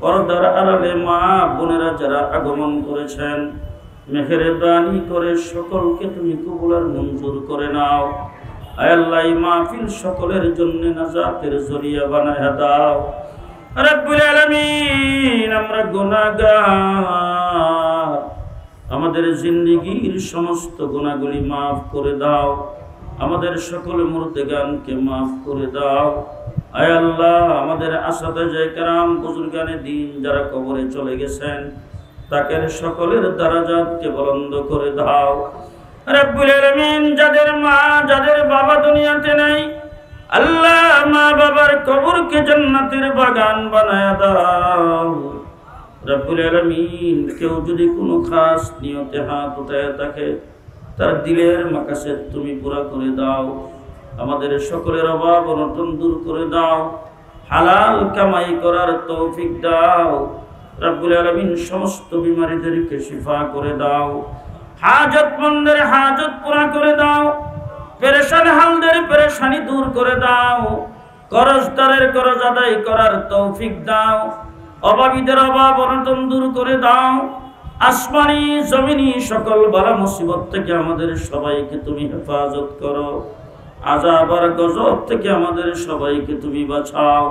A: পর্দার আড়ালে মা বোনেরা যারা আগমন করেছেন মেহেরবানি করে সকলকে তুমি কবুল আর মঞ্জুর করে নাও আয় আল্লাহ এই মাহফিল সকলের জন্য নাজাতের জরিয়া বানায়া দাও রব্বুল আলামিন আমরা গুনাহগার আমাদের জিন্দেগীর সমস্ত গুনাহগুলি মাফ করে দাও আমাদের সকল মুর্দেগানকে মাফ করে দাও আয় আল্লাহ আমাদের আসাদায়ে কেরাম বুজুর্গানে দ্বীন যারা কবরে চলে গেছেন তাদের সকলের দারাজাতকে বুলন্দ করে দাও রব্বুল আলামিন যাদের মা যাদের বাবা দুনিয়াতে নাই আল্লাহ মা বাবার কবরকে জান্নাতের বাগান বানায়া দাও রব্বুল আলামিন কেউ যদি কোনো খাস নিয়তে হাত উঠায় থাকে তার দিলের মাকাসেদ তুমি পুরা করে দাও আমাদের সকলের অভাব অনটন দূর করে দাও হালাল কামাই করার তৌফিক দাও রব্বুল আলামিন সমস্ত বিমারীদেরকে শিফা করে দাও হাজতমন্দের হাজত পুরা করে দাও পেরেশান হালদের পেরেশানি দূর করে দাও করজদারের করজ আদায় করার তৌফিক দাও অভাবীদের অভাব অনটন দূর করে দাও আসমানি জমিনি সকল বালা মুসিবত থেকে আমাদের সবাইকে তুমি হেফাজত করো আযাব আর গজব থেকে আমাদের সবাইকে তুমি বাঁচাও